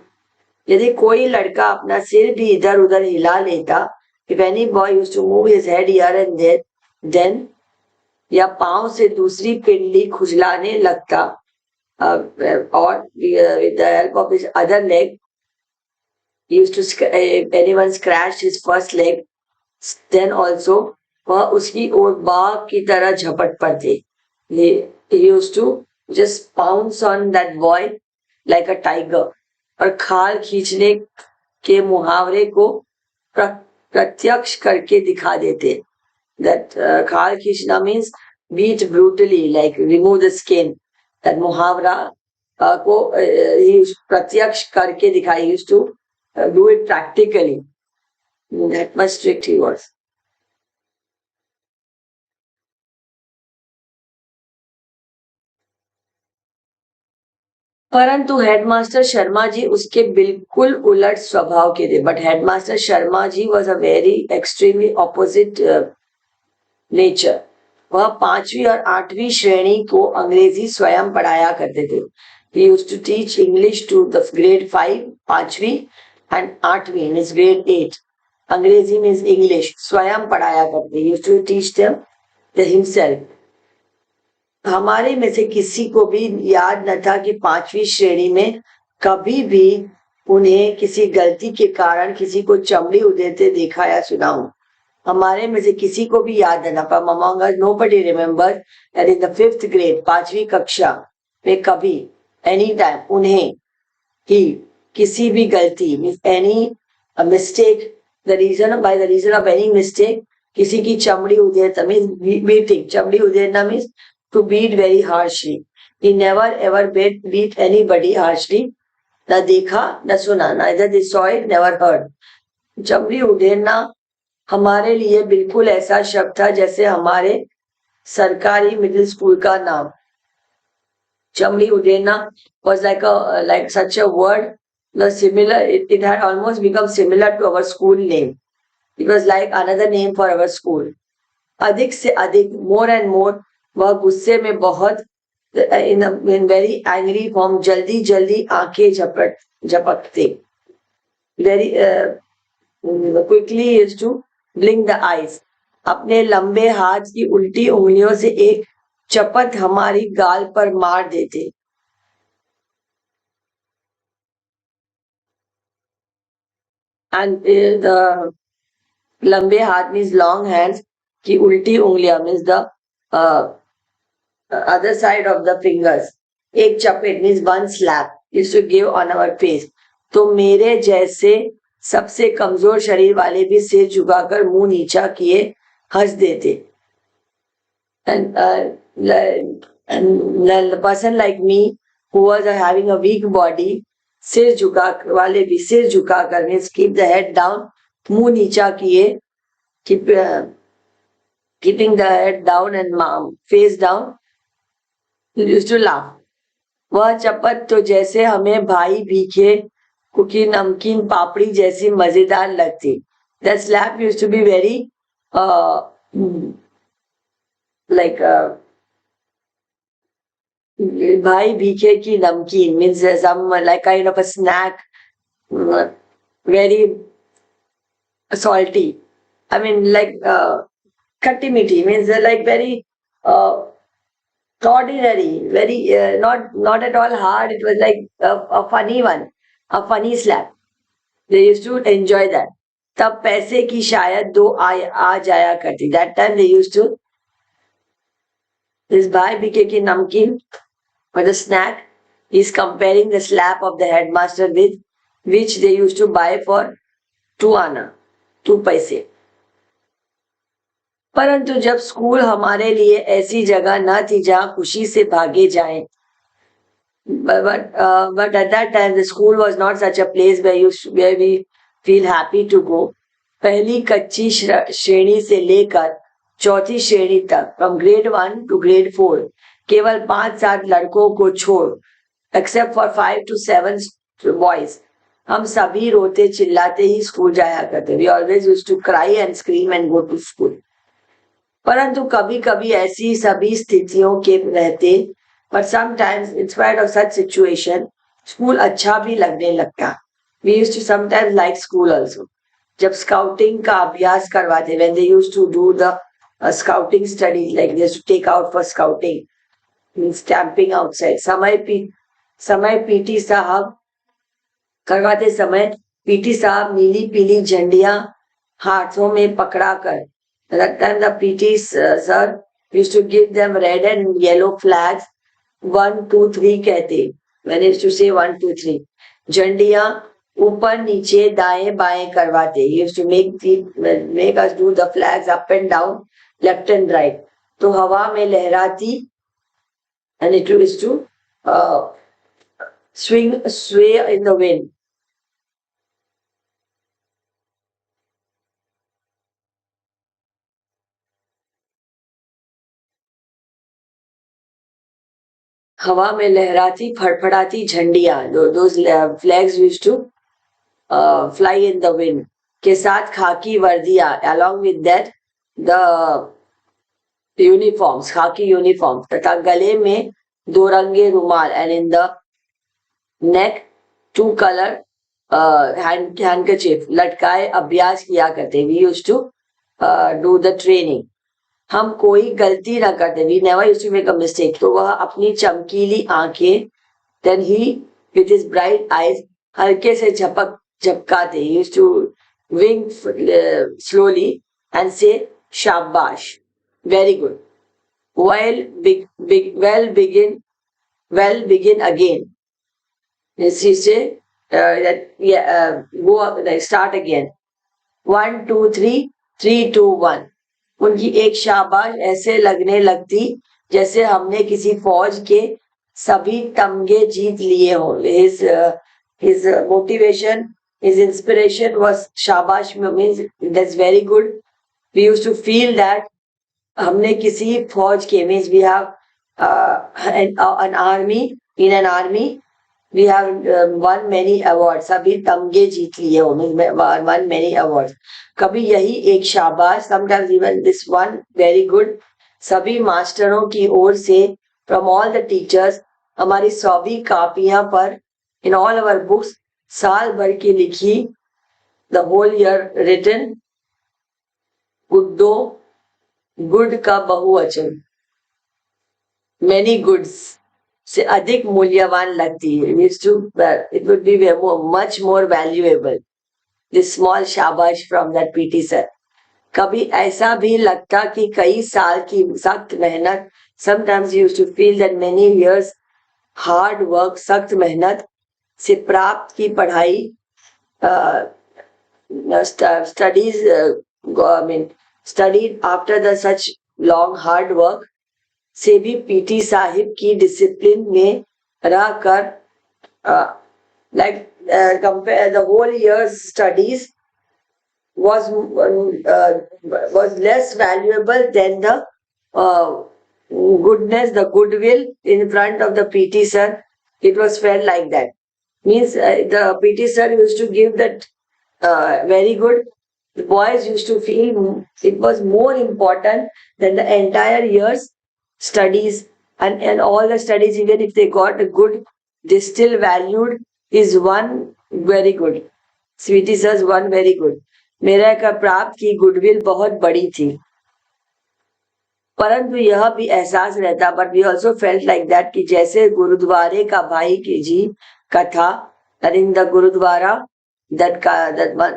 यदि कोई लड़का अपना सिर भी इधर उधर हिला लेता, if any boy used to move his head here and there, then या पांव से दूसरी पिंडली खुजलाने लगता, or with the help of his other leg, he used to if anyone scratched his first leg, then also वह उसकी ओर बाघ की तरह झपट पड़ते. He used to just pounce on that boy like a tiger. और खाल खींचने के मुहावरे को प्रत्यक्ष करके दिखा देते. That खाल खींचना means beat brutally, like remove the skin. That मुहावरा को प्रत्यक्ष करके दिखा. He used to do it practically. That much strict he was. परंतु हेडमास्टर शर्मा जी उसके बिल्कुल उलट स्वभाव के थे. But headmaster Sharma ji was a very extremely opposite nature. वह 5वीं और 8वीं श्रेणी को अंग्रेजी स्वयं पढ़ाया करते थे. He used to teach English to the grade 5, 5वीं, and 8वीं means grade 8. अंग्रेजी means English. स्वयं पढ़ाया करते. He used to teach them himself. हमारे में से किसी को भी याद न था कि 5वीं श्रेणी में कभी भी उन्हें किसी गलती के कारण किसी को चमड़ी उधेड़ते देखा या सुना हो. हमारे में से किसी को भी याद न था. Among us nobody remembered that in the 5th grade, 5वीं कक्षा में कभी any time उन्हें ही किसी भी गलती means any mistake, by the reason of any mistake, किसी की चमड़ी उधेड़ना means beating. चमड़ी उधेड़ना means to beat very harshly. He never ever beat anybody harshly. न देखा न सुना. Neither they saw it, never heard. चमड़ी उधेड़ना हमारे लिए बिल्कुल ऐसा शब्द था जैसे हमारे सरकारी मिडिल स्कूल का नाम. चमड़ी उधेड़ना was like such a word. Similar, it had almost become similar to our school name. It was like another name for our school. अधिक से अधिक, more and more, वह गुस्से में बहुत in very angry form जल्दी जल्दी आंखें झपकते. Very quickly used to blink the eyes. अपने लंबे हाथ की उल्टी उंगलियों से एक चपत हमारी गाल पर मार देते. And the लंबे हाथ means long hands, की उल्टी उंगलियां means the other side of the fingers. एक चपेट means one slap used to give on our face. तो मेरे जैसे सबसे कमजोर शरीर वाले भी सिर झुकाकर मुंह नीचा किए हंस देते. And the person like me who was having a weak body, सिर झुका वाले भी सिर झुकाकर means keep the head down, मुंह नीचा किए, keeping the head down and face down, used to laugh. वह चपत तो जैसे हमें भाई भीखे कुकी नमकीन पापड़ी जैसी मजेदार लगती. The slap used to be very like भाई भीखे की नमकीन means some like kind of a snack, very salty. I mean like खट्टी मीठी means like very ordinary, very not at all hard. It was like a funny one, a funny slap. They used to enjoy that. तब पैसे की शायद 2 आ जाया करती. That time they used to this भाई भीखे की नमकीन for the snack. He's comparing the slap of the headmaster with which they used to buy for 2 आना, 2 पैसे. परंतु जब स्कूल हमारे लिए ऐसी जगह न थी जहां खुशी से भागे जाएं, but at that time the school was not such a place where we feel happy to go. पहली कच्ची श्रेणी से लेकर चौथी श्रेणी तक, फ्रॉम ग्रेड 1 to grade 4, केवल 5-7 लड़कों को छोड़, except for 5 to 7 boys, हम सभी रोते चिल्लाते ही स्कूल जाया करते. We always used to cry and scream and go to school. परंतु कभी कभी ऐसी सभी स्थितियों के रहते, but sometimes in spite of such situation, school अच्छा भी लगने लगता. We used to sometimes like school also. जब स्काउटिंग का अभ्यास करवाते, when they used to do the scouting studies, like they used to take out for scouting, means camping outside, समय PT साहब करवाते समय पीटी साहब नीली पीली झंडियां हाथों में पकड़ा कर, that time the PT sir used to give them red and yellow flags, 1 2 3 कहते, when used to say 1 2 3, झंडियां ऊपर नीचे दाएं बाएं करवाते, used to make us do the flags up and down, left and right. तो हवा में लहराती, and it used to sway in the wind. हवा में लहराती फड़फड़ाती झंडियां, those flags used to fly in the wind, के साथ खाकी वर्दियां, along with that the uniforms, खाकी uniform, तथा गले में 2 रंगे रुमाल, and in the neck 2 color handkerchief लटकाए अभ्यास किया करते. We used to do the training. हम कोई गलती ना करते, we never used to make a mistake. तो वह अपनी चमकीली आंखें, then he with his bright eyes हल्के से झपकाते, he used to wink slowly and say शाबाश, very good, well begin again. Yes, he say go start again, 1 2 3 3 2 1. उनकी एक शाबाश ऐसे लगने लगती जैसे हमने किसी फौज के सभी तमगे जीत लिए हो. His motivation, his inspiration was shabash, means that's very good. We used to feel that हमने किसी फौज के, means we have an army, in an army we have won many awards, सभी तमगे जीत लिए हो, means won many awards. कभी यही एक शाबाश, sometimes even this one very good, सभी मास्टरों की ओर से, from all the teachers, हमारी सभी कापियां पर, in all our books, साल भर की लिखी, the whole year written, Guddo, good का बहुवचन, many goods से अधिक मूल्यवान लगती है. It would be much more valuable, this small shabash from that PT sir. कभी ऐसा भी लगता कि कई साल की सख्त मेहनत, sometimes you used to feel that many years hard work, सख्त मेहनत से प्राप्त की पढ़ाई, studies, studied after the such long hard work, से भी पीटी साहिब की डिसिप्लिन में रहकर, compare the whole year's studies was less valuable than the goodness, the goodwill in front of the PT sir. It was felt like that. Means the PT sir used to give that very good. The boys used to feel it was more important than the entire year's studies, and all the studies, even if they got a good, they still valued is one very good. Sweetie says one very good. मेरा का प्राप्त की goodwill बहुत बड़ी थी, परंतु यह भी एहसास रहता, but we also felt like that, कि जैसे गुरुद्वारे का भाई की जी कथा, इन द गुरुद्वारा, that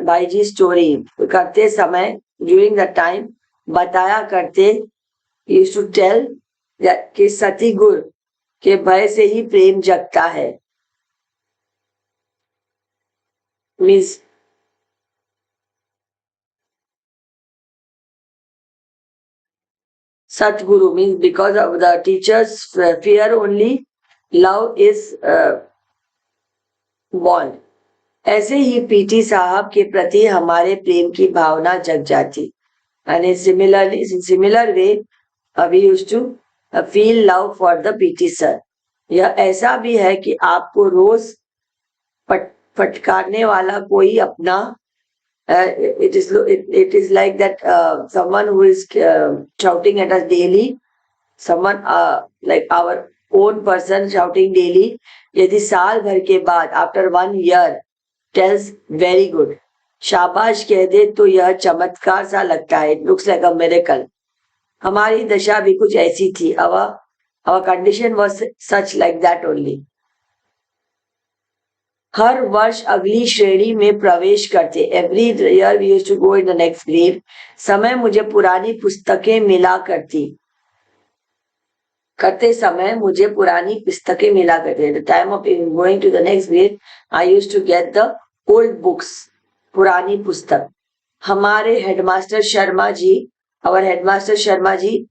भाई जी स्टोरी करते समय, ड्यूरिंग द टाइम बताया करते, used to tell that कि सती गुर के भय से ही प्रेम जगता है. Means Satguru, means because of the teacher's fear only, love is born. ऐसे ही पीटी साहब के प्रति हमारे प्रेम की भावना जग जाती. And in similar way, we used to feel love for the PT sir. यह ऐसा भी है कि आपको रोज फटकारने वाला कोई अपना it is like that someone who is shouting at us daily, someone like our own person shouting daily, यदि साल भर के बाद after 1 year tells very good, शाबाश कह दे तो यह चमत्कार सा लगता है. It looks like a miracle. हमारी दशा भी कुछ ऐसी थी. Our condition was such like that only. हर वर्ष अगली श्रेणी में प्रवेश करते. Every year we used to go in the next grade. समय मुझे पुरानी पुस्तकें मिला करती. करते समय मुझे पुरानी पुस्तकें मिला करती. The time of going to the next grade I used to get the old books, पुरानी पुस्तक. हमारे हेडमास्टर शर्मा जी, और हेडमास्टर शर्मा जी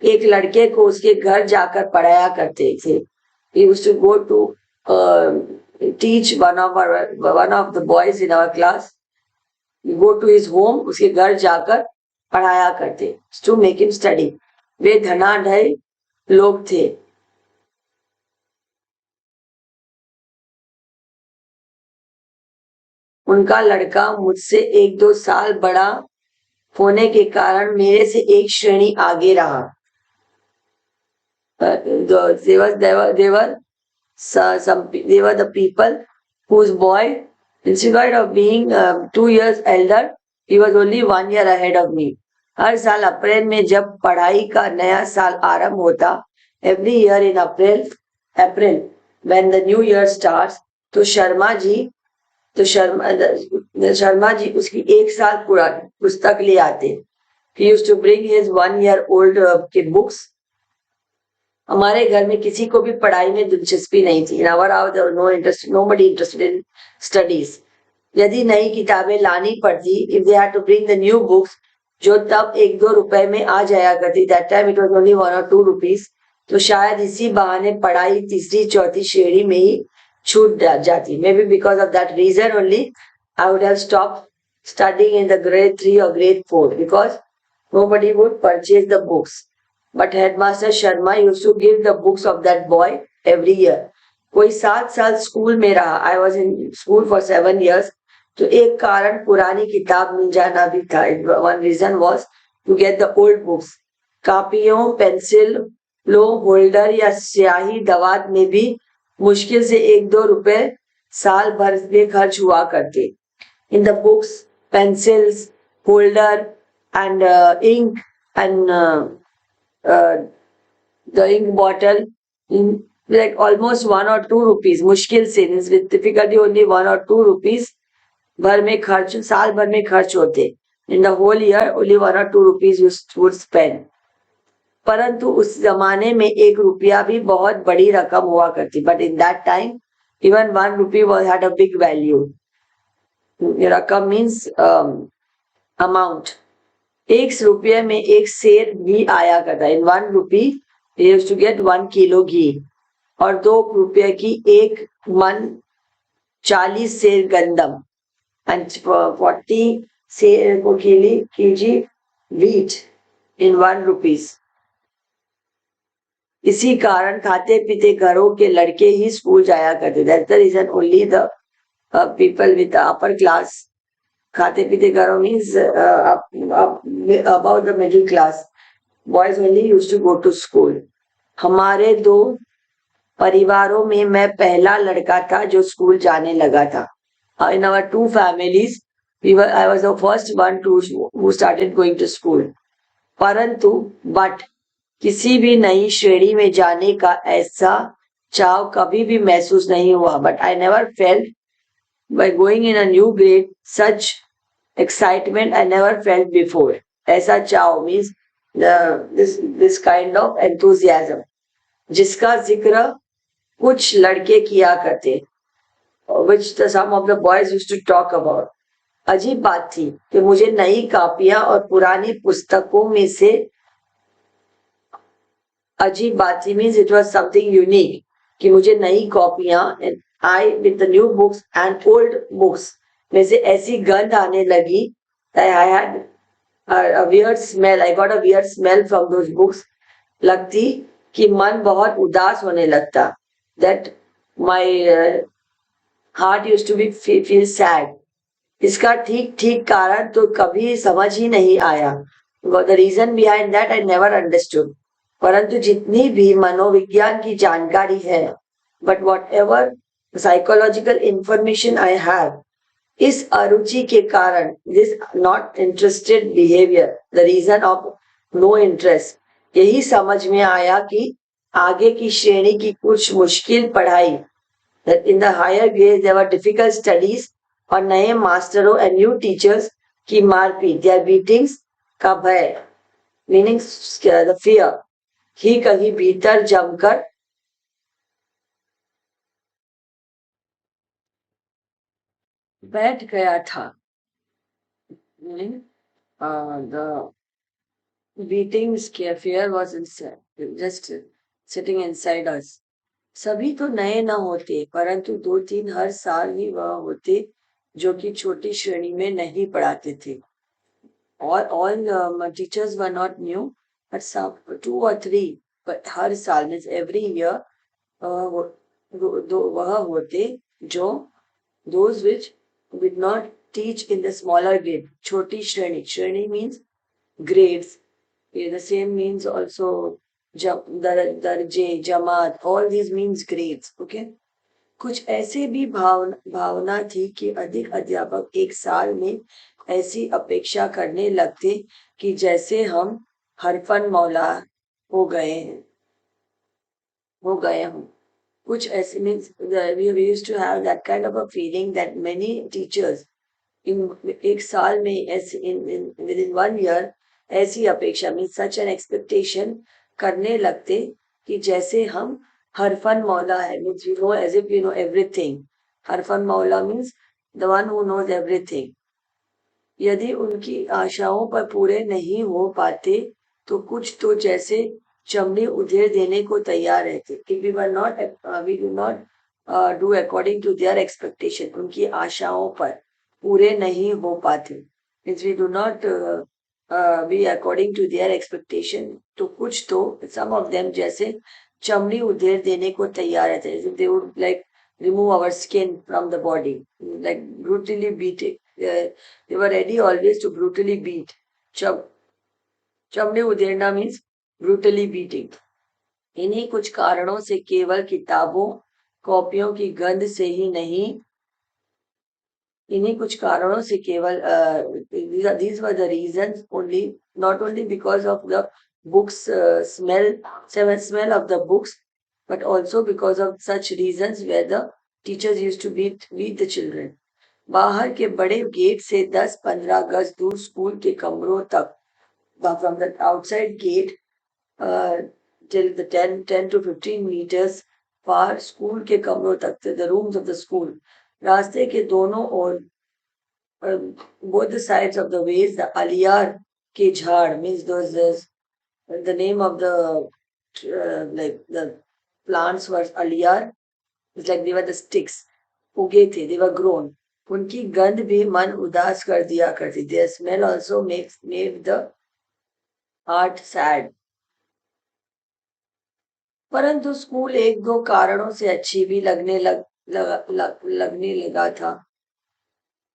एक लड़के को उसके घर जाकर पढ़ाया करते थे. We used to go to teach one of the boys in our class. We go to his home, उसके घर जाकर पढ़ाया करते. To make him study. वे धनाढ्य लोग थे. उनका लड़का मुझसे 1-2 साल बड़ा होने के कारण मेरे से एक श्रेणी आगे रहा. They were the people whose boy, instead of being 2 years elder, he was only 1 year ahead of me. हर साल अप्रैल में जब पढ़ाई का नया साल आरंभ होता, every year in April when the new year starts, तो शर्मा जी उसकी 1 साल पुरानी पुस्तक ले आते. He used to bring his 1 year old books. हमारे घर में किसी को भी पढ़ाई में दिलचस्पी नहीं थी. In our house there was no interest, nobody interested in studies. यदि नई किताबें लानी पड़ती, if they had to bring the new books, जो तब 1-2 रुपए में आ जाया करती, that time it was only 1 or 2 rupees, तो शायद इसी बहाने पढ़ाई तीसरी-चौथी श्रेणी में ही छूट जाती. Maybe because of that reason only I would have stopped studying in the grade 3 or grade 4, because nobody would purchase the books. But headmaster Sharma used to give the books of that boy every year. कोई 7 साल school में रहा. I was in school for 7 years. तो एक कारण पुरानी किताब मिल जाना भी था. One reason was to get the old books. कापियों, पेंसिलों, होल्डर या स्याही दवात में भी मुश्किल से 1-2 रुपए साल भर में खर्च हुआ करते. In the books, pencils, holder and ink and the ink bottle, like almost 1 or 2 rupees, मुश्किल से, with difficulty only 1 or 2 rupees भर में खर्च, साल भर में खर्च होते. In the whole year only 1 or 2 rupees you would spend. परंतु उस जमाने में 1 रुपया भी बहुत बड़ी रकम हुआ करती. But in that time even 1 rupee had a big value. रकम means amount. 1 रुपये में 1 सेर घी आया करता. In 1 rupee we used to get 1 kilo घी. और 2 रुपये की 1 मन 40 सेर गंदम and 40 सेर को kg wheat in 1 rupees. इसी कारण खाते पीते घरों के लड़के ही स्कूल जाया करते. That's the reason only the people with the upper class, खाते पीते घरों means about the middle class, boys only used to go to school. हमारे 2 परिवारों में मैं पहला लड़का था जो स्कूल जाने लगा था. In our 2 families, I was the first one who started going to school. परंतु but किसी भी नई श्रेणी में जाने का ऐसा चाव कभी भी महसूस नहीं हुआ. But I never felt by going in a new grade such excitement I never felt before. ऐसा चाव means this kind of enthusiasm जिसका जिक्र कुछ लड़के किया करते, which some of the boys used to talk about. अजीब बात थी कि मुझे नई कापियां और पुरानी पुस्तकों में से, अजीब बात थी means it was something unique. कि मुझे नई कॉपियां आई with the new books and old books में से ऐसी गंध आने लगी, I had a weird smell. I got a weird smell from those books. लगती कि मन बहुत उदास होने लगता. That my heart used to be feel sad. इसका ठीक ठीक कारण तो कभी समझ ही नहीं आया. The reason behind that I never understood. परंतु जितनी भी मनोविज्ञान की जानकारी है, but whatever psychological information I have, इस अरुचि के कारण, this not interested behaviour, the reason of no interest, यही समझ में आया कि आगे की श्रेणी की कुछ मुश्किल पढ़ाई, in the higher grade there were difficult studies, और नए मास्टरों एंड न्यू टीचर्स की मारपीट, देयर बीटिंग्स का भय, मीनिंग द फियर, ही कहीं भीतर जमकर बैठ गया था. The beatings, fear was just sitting inside us. सभी तो नए न होते, परंतु 2-3 हर साल ही वह होते जो कि छोटी श्रेणी में नहीं पढ़ाते थे. All teachers were not new, but some 2 or 3, but हर साल means every year वह होते जो those which did not teach in the smaller grade, छोटी श्रेणी. श्रेणी means grades. The same means also darje, jamaat, all these means grades. Okay. कुछ ऐसे भी भावना थी कि अधिक अध्यापक एक साल में ऐसी अपेक्षा करने लगते कि जैसे हम हरफन मौला हो गए हों. कुछ ऐसे means we used to have that kind of a feeling that many teachers in एक साल में ऐसे within 1 year ऐसी अपेक्षा मीन्स सच एन एक्सपेक्टेशन करने लगते कि जैसे हम हरफन मौला है, means we know as if we know everything. हरफन मौला means the one who knows everything. यदि उनकी आशाओं पर पूरे नहीं हो पाते तो कुछ तो जैसे चमड़ी उधेड़ देने को तैयार रहते. If we were not, we do not do according to their expectation. उनकी आशाओं पर पूरे नहीं हो पाते, means we do not be according to their expectation. तो कुछ तो some of them जैसे चमड़ी उधेड़ देने को तैयार रहते. They would like remove our skin from the body, like brutally beat it. They were ready always to brutally beat. चमड़ी उधेड़ना means brutally beating. इन्हीं कुछ कारणों से केवल किताबों कॉपियों की गंध से ही नहीं, इन्हीं कुछ कारणों से केवल these were the reasons only, not only because of the books smell of the books, but also because of such reasons where the teachers used to beat the children. बाहर के बड़े गेट से 10-15 गज दूर स्कूल के कमरों तक, from the outside gate till the 10 to 15 meters far, school के कमरों तक, the rooms of the school, रास्ते के दोनों ओर, both the sides of the ways, the aliyar के झाड़ means those the name of the like the plants were aliyar. It's like they were the sticks, उगे थे, they were grown. उनकी गंध भी मन उदास कर दिया करती. Their smell also made the heart sad. परंतु स्कूल 1-2 कारणों से अच्छी भी लगने लगा था.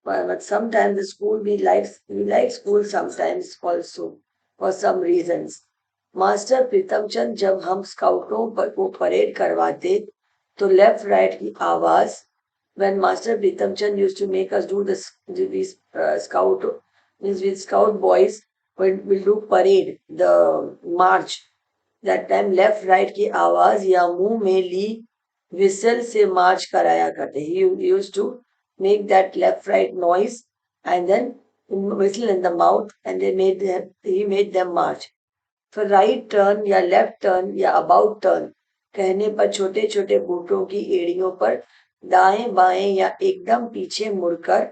But sometimes the school we like school sometimes also for some reasons. Master Pritamchand जब हम स्काउटों पर को परेड करवाते तो लेफ्ट राइट की आवाज, when Master Pritamchand used to make us do these scout, means with scout boys when we'll do parade, the march, that time left right की आवाज या मुंह में ली whistle से march कराया करते. He used to make that left right noise and then whistle in the mouth, and he made them march. फिर right turn या लेफ्ट टर्न या अबाउट टर्न कहने पर छोटे छोटे बूटों की एड़ियों पर दाएं बाएं या एकदम पीछे मुड़कर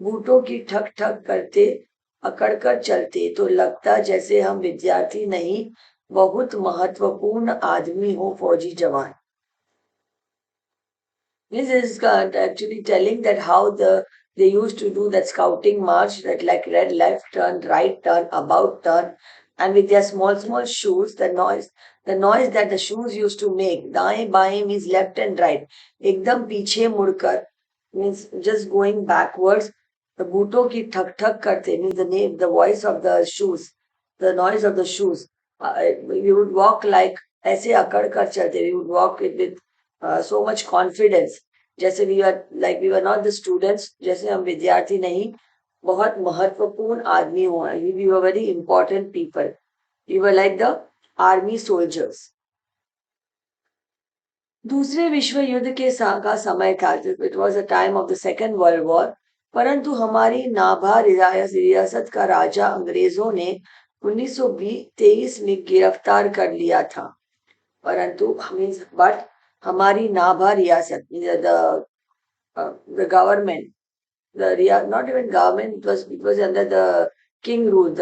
बूटों की ठक ठक करते अकड़कर चलते तो लगता जैसे हम विद्यार्थी नहीं बहुत महत्वपूर्ण आदमी हो, फौजी जवान. This is actually telling that how they used to do that scouting march, that like red left turn, right turn, about turn, and with their small shoes, the noise that the shoes used to make. दाएं बाएं means left and right. एकदम पीछे मुड़कर means just going backwards. The बूटों की ठक ठक करते means the voice of the shoes, the noise of the shoes. We would walk like ऐसे अकड़ कर चलते. We would walk with so much confidence. जैसे we were not the students, जैसे हम विद्यार्थी नहीं, बहुत महत्वपूर्ण आदमी हुआ. We were very important people. We were like the army soldiers. दूसरे विश्व युद्ध का समय था. It was a time of the second world war. परंतु हमारी नाभा रियासत का राजा अंग्रेजों ने 1923 में गिरफ्तार कर लिया था. परंतु बट हमारी नाभा रियासत, the government, not even government, it was under the king rule.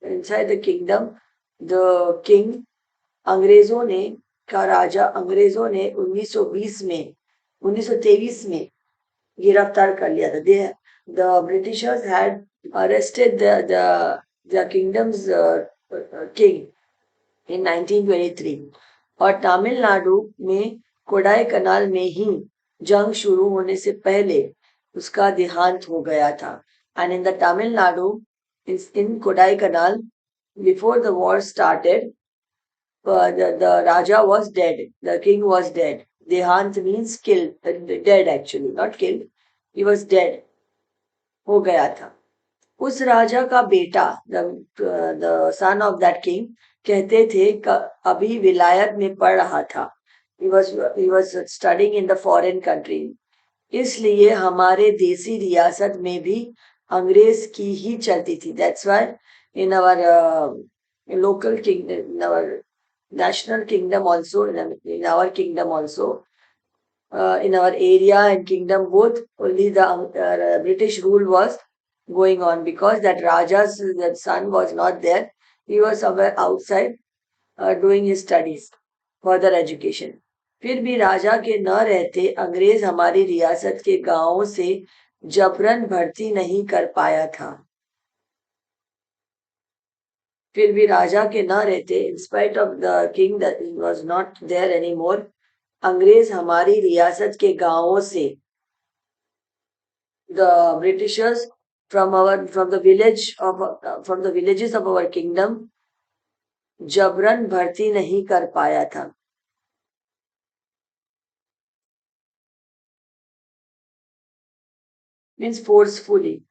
Inside the kingdom, the king, अंग्रेजों ने का राजा अंग्रेजों ने 1923 में गिरफ्तार कर लिया था. The Britishers had arrested the kingdom's king in 1923. और तमिलनाडु में कोडाई कनाल में ही जंग शुरू होने से पहले उसका देहांत हो गया था. And in the Tamil Nadu, in Kodaikanal, before the war started, the raja was dead, the king was dead. देहांत means killed, dead actually, not killed, he was dead, हो गया था. उस राजा का बेटा, the son of that king, कहते थे अभी विलायत में पढ़ रहा था. He was studying in the foreign country. इसलिए हमारे देसी रियासत में भी अंग्रेज की ही चलती थी. That's why in our local kingdom, in our national kingdom also, in our kingdom also, in our area and kingdom both, only the British rule was going on, because that Raja's that son was not there. He was somewhere outside doing his studies, further education. फिर भी राजा के न रहते अंग्रेज हमारी रियासत के गांवों से जबरन भर्ती नहीं कर पाया था. फिर भी राजा के न रहते, in spite of the king that was not there anymore, अंग्रेज हमारी रियासत के गांवों से, the Britishers from the villages of our kingdom, जबरन भर्ती नहीं कर पाया था. Means forcefully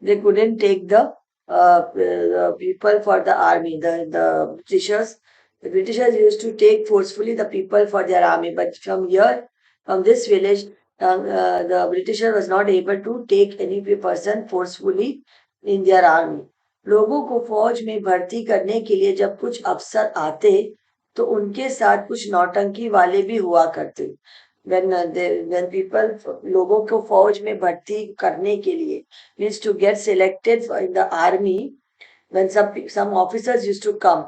they couldn't take the people for the army. The Britishers used to take forcefully the people for their army, but from this village, the Britisher was not able to take any person forcefully in their army. लोगों को फौज में भर्ती करने के लिए जब कुछ अफसर आते तो उनके साथ कुछ नौटंकी वाले भी हुआ करते. when people, लोगों को फौज में भर्ती करने के लिए, means to get selected in the army, when some officers used to come,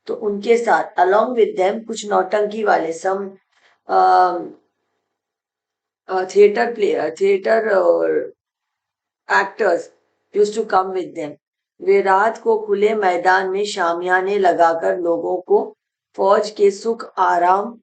तो उनके साथ along with them कुछ नौटंकी वाले, some theater or actors used to come with them. वे रात को खुले मैदान में शामियाने लगाकर लोगों को फौज के सुख आराम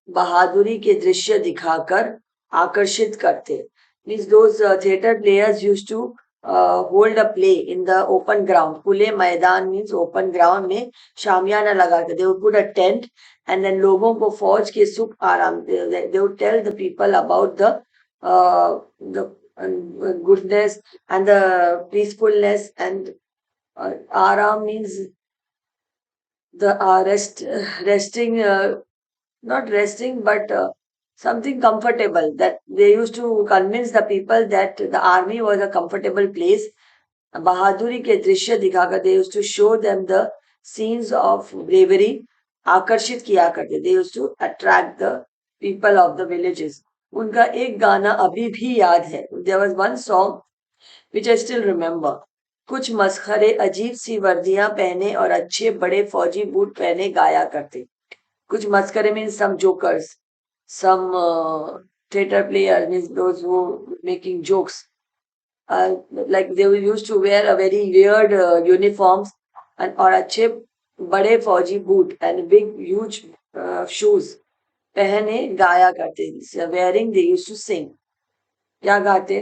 बहादुरी के दृश्य दिखाकर आकर्षित करते. Means those theater players used to hold a play in the open ground. खुले मैदान means open ground में शामियाना लगाकर, they would put a tent, and then लोगों को फौज के सुख आराम, they would tell the people about the goodness and the peacefulness, and आराम means the resting, not resting, but something comfortable, that they used to convince the people that the army was a comfortable place. बहादुरी के दृश्य दिखाकर, they used to show them the scenes of bravery. आकर्षित किया करते, they used to attract the people of the villages. उनका एक गाना अभी भी याद है. There was one song which I still remember, कुछ मस्खरे अजीब सी वर्दियां पहने और अच्छे बड़े फौजी बूट पहने गाया करते. कुछ मस्करे means some jokers, some theater players means those who making jokes. Like they used to wear a very weird uniforms and और अच्छे बड़े फौजी boot and big huge shoes पहने गाया करते. Wearing they used to sing. क्या गाते?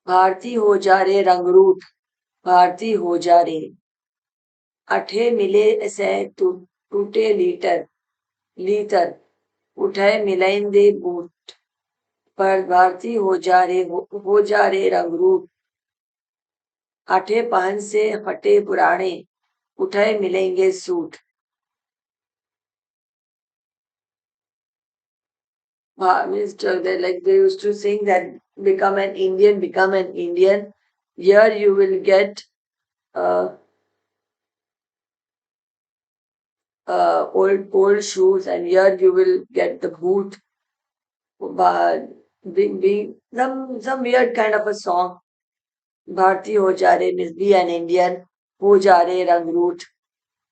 भारती हो जा रे रंगरूट, भारती हो जा रे. अठे मिले ऐसे टूटे लीटर लीतर, उठे मिलेंदे बूट. पर भारती हो जा रे रंगरूट. आठे पहन से फटे पुराने, उठे मिलेंगे suit. Like they used to sing that become an Indian, become an Indian. Here you will get uh, old shoes, and here you will get the boot. But some weird kind of a song. Bharti ho ja re, means be an Indian. Ho ja re rangroot.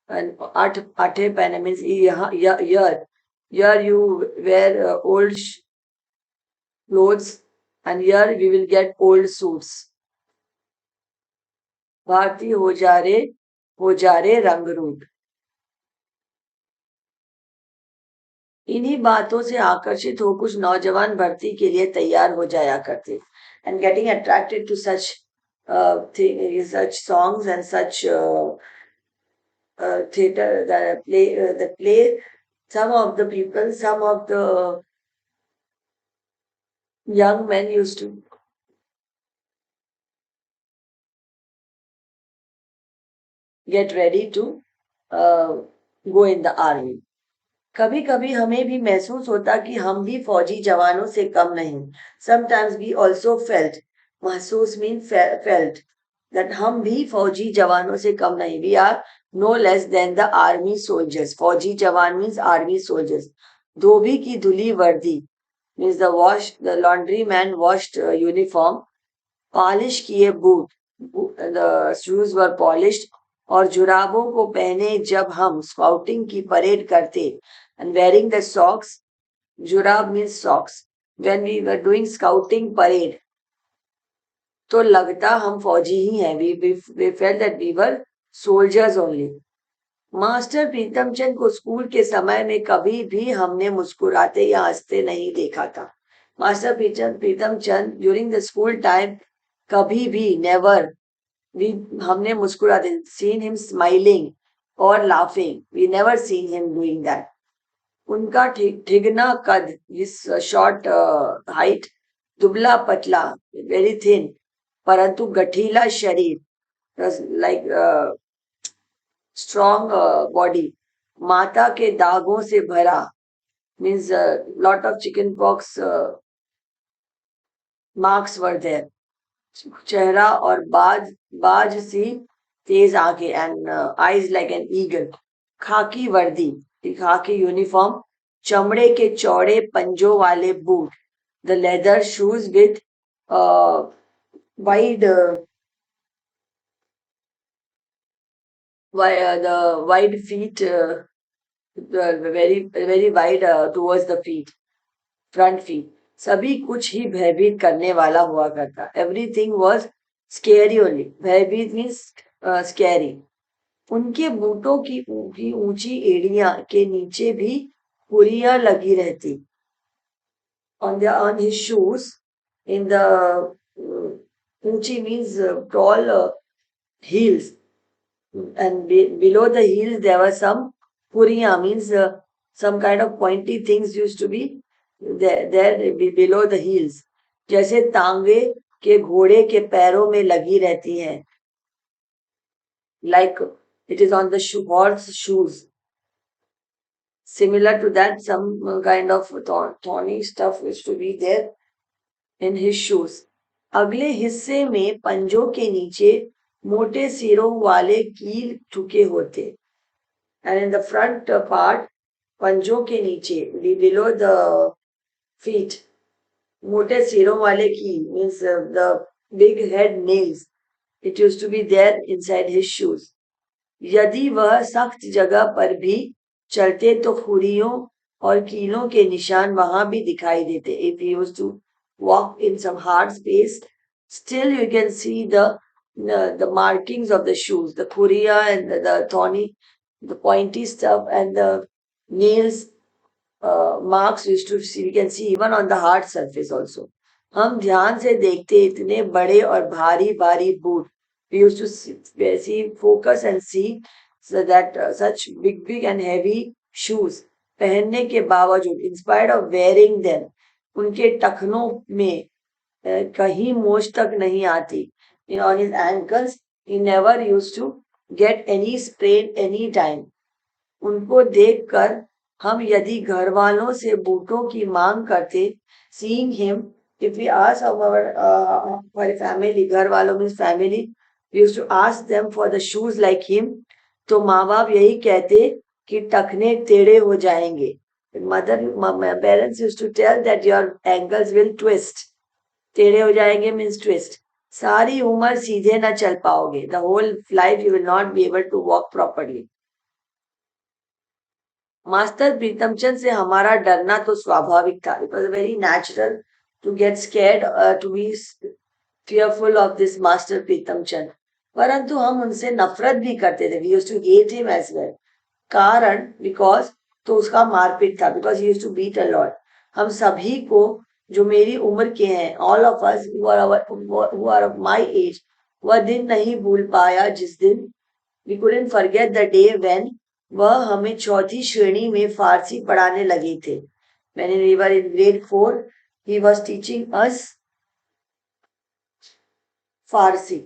And आठे पहने means here you wear old clothes, and here we will get old suits. Bharti हो जा रे रंगरूट. इन्हीं बातों से आकर्षित हो कुछ नौजवान भर्ती के लिए तैयार हो जाया करते. And getting attracted to such such songs and such theater the play, some of the people, some of the young men used to get ready to go in the army. कभी कभी हमें भी महसूस होता कि हम भी फौजी जवानों से कम नहीं. Sometimes we also felt, महसूस means felt, that हम भी फौजी जवानों से कम नहीं. We are no less than the army soldiers. फौजी जवान means army soldiers. धोबी की धुली वर्दी means the laundry man washed uniform. Polish किए boot, the shoes were polished. और जुराबों को पहने जब हम स्काउटिंग की परेड करते. And wearing the socks, jurab means socks. When we were doing scouting parade, तो लगता हम फौजी ही हैं. We felt that we were soldiers only. Master Pritam Chand को स्कूल के समय में कभी भी हमने मुस्कुराते या हंसते नहीं देखा था. Master Pritam Chand during the school time कभी भी never हमने मुस्कुराते seen him smiling or laughing. We never seen him doing that. उनका ठिगना कद, his short height, दुबला पतला, very thin, परंतु गठीला शरीर, like strong body. माता के दागों से भरा means lot of chicken pox marks were there. चेहरा और बाज सी तेज आंखें and eyes like an eagle. खाकी वर्दी, खाकी यूनिफॉर्म. चमड़े के चौड़े पंजों वाले boot, the leather shoes with wide the wide feet, very wide towards the feet, front feet. सभी कुछ ही भयभीत करने वाला हुआ करता. Everything was scary only. भयभीत means scary. उनके बूटों की ऊंची एड़ियां के नीचे भी पुरियां लगी रहती. On his shoes, in the ऊंची means tall heels, and below the heels there were some puriya means some kind of pointy things used to be there below the heels. जैसे तांगे के घोड़े के पैरों में लगी रहती हैं. Like it is on the horse shoes. Similar to that, some kind of thorny stuff used to be there in his shoes. अगले हिस्से में पंजों के नीचे मोटे सिरों वाले कील ठुके होते. And in the front part, पंजों के नीचे, below the feet, मोटे सिरों वाले कील means the big head nails It used to be there inside his shoes. यदि वह सख्त जगह पर भी चलते तो खुरियों और कीलों के निशान वहां भी दिखाई देते. If he used to walk in some hard space, still you can see the markings of the shoes, the khuria and the thorny, the pointy stuff and the nails marks used to see. We can see even on the hard surface also. हम ध्यान से देखते इतने बड़े और भारी भारी boot. We used to see, focus and see so that such big and heavy shoes पहनने के बावजूद, in spite of wearing them, उनके टखनों में कहीं मोच तक नहीं आती. On his ankles, he never used to get any sprain any time. उनको देखकर हम यदि घर वालों से बूटों की मांग करते, seeing him, if we ask our family, घर वालों means family, we used to ask them for the shoes like him, तो माँ बाप यही कहते कि टखने टेढ़े हो जाएंगे. My parents used to tell that your ankles will twist. टेढ़े हो जाएंगे means twist. सारी उम्र सीधे न चल पाओगे. The whole life you will not be able to walk properly. Master Pritamchand से हमारा डरना तो स्वाभाविक था. It was very natural to get scared, to be fearful of this master प्रीतमचंद. परंतु हम उनसे नफरत भी करते थे. We used to hate him as well. कारण because तो उसका मारपीट था. Because he used to beat a lot. हम सभी को जो मेरी उम्र के हैं, all of us who are of my age, वह दिन नहीं भूल पाया जिस दिन we couldn't forget the day when वह हमें चौथी श्रेणी में फारसी पढ़ाने लगे थे. When we were in grade 4, he was teaching us फारसी.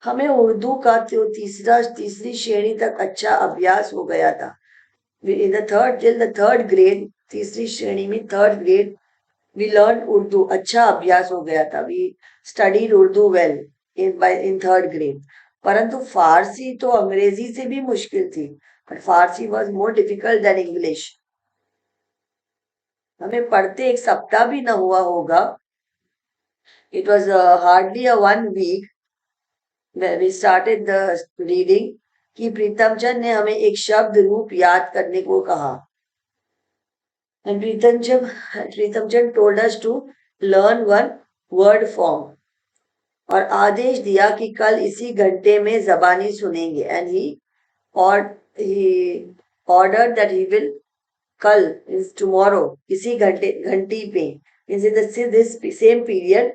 हमें उर्दू का तो तीसरी श्रेणी तक अच्छा अभ्यास हो गया था. In the third grade, तीसरी श्रेणी में third grade, we learned Urdu. अच्छा अभ्यास हो गया था. We studied Urdu well in third grade. परंतु फारसी तो अंग्रेजी से भी मुश्किल थी. But Farsi was more difficult than English. हमें पढ़ते एक सप्ताह भी न हुआ होगा. It was hardly a 1 week when we started the reading कि प्रीतमचंद ने हमें एक शब्द रूप याद करने को कहा. And प्रीतमचंद told us to learn one word form. और आदेश दिया कि कल इसी घंटे में ज़बानी सुनेंगे. And he ordered that he will, कल is tomorrow, इसी घंटी पे, means in this same period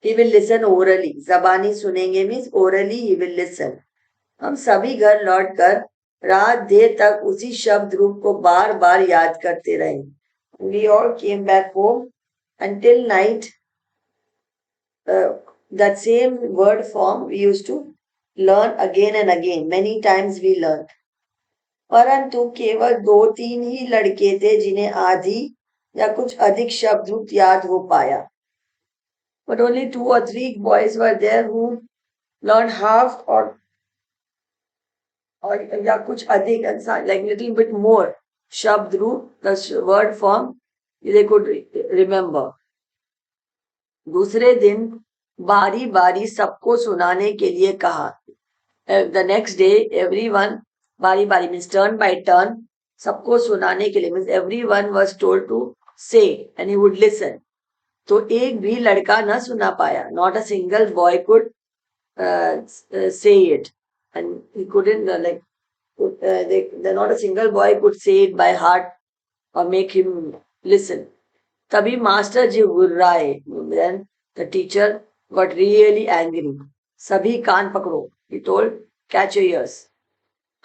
he will listen orally. ज़बानी सुनेंगे means orally he will listen. हम सभी घर लौटकर रात देर तक उसी शब्द रूप को बार बार याद करते रहे. We all came back home until night. That same word form we used to learn again and again. Many times we learned. परंतु केवल 2-3 ही लड़के थे जिन्हें आधी या कुछ अधिक शब्द रूप याद हो पाया. But only 2 or 3 boys were there who learned half or या कुछ अधिक, like little bit more शब्द रूप, the word form they could remember. दूसरे दिन बारी बारी सबको सुनाने के लिए कहा. The next day everyone, बारी बारी means turn by turn, सबको सुनाने के लिए means everyone was told to say and he would listen. तो एक भी लड़का न सुना पाया. Not a single boy could say it, and he couldn't not a single boy could say it by heart or make him listen. तभी master ji गुर्राए. Then the teacher got really angry. सभी कान पकड़ो. He told, catch your ears.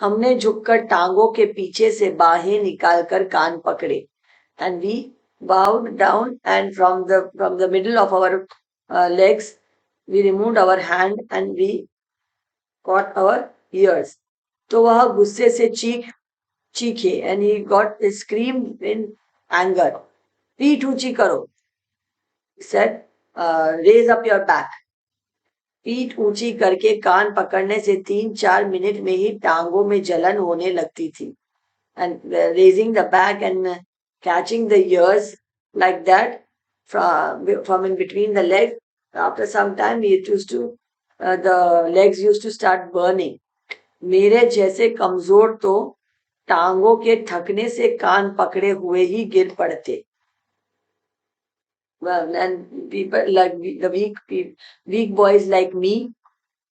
हमने झुककर टांगों के पीछे से बाहें निकालकर कान पकड़े. And we bowed down and from the middle of our legs we removed our hand and we caught our ears. तो वह गुस्से से चीखे and he got a scream in anger. पीठ ऊंची करो. He said, raise up your back. पीठ ऊंची करके कान पकड़ने से 3-4 मिनट में ही टांगों में जलन होने लगती थी. And raising the back and catching the ears like that from in between the legs, after some time we used to the legs used to start burning. मेरे जैसे कमजोर तो टांगों के थकने से कान पकड़े हुए ही गिर पड़ते. Well, and people like the weak boys like me,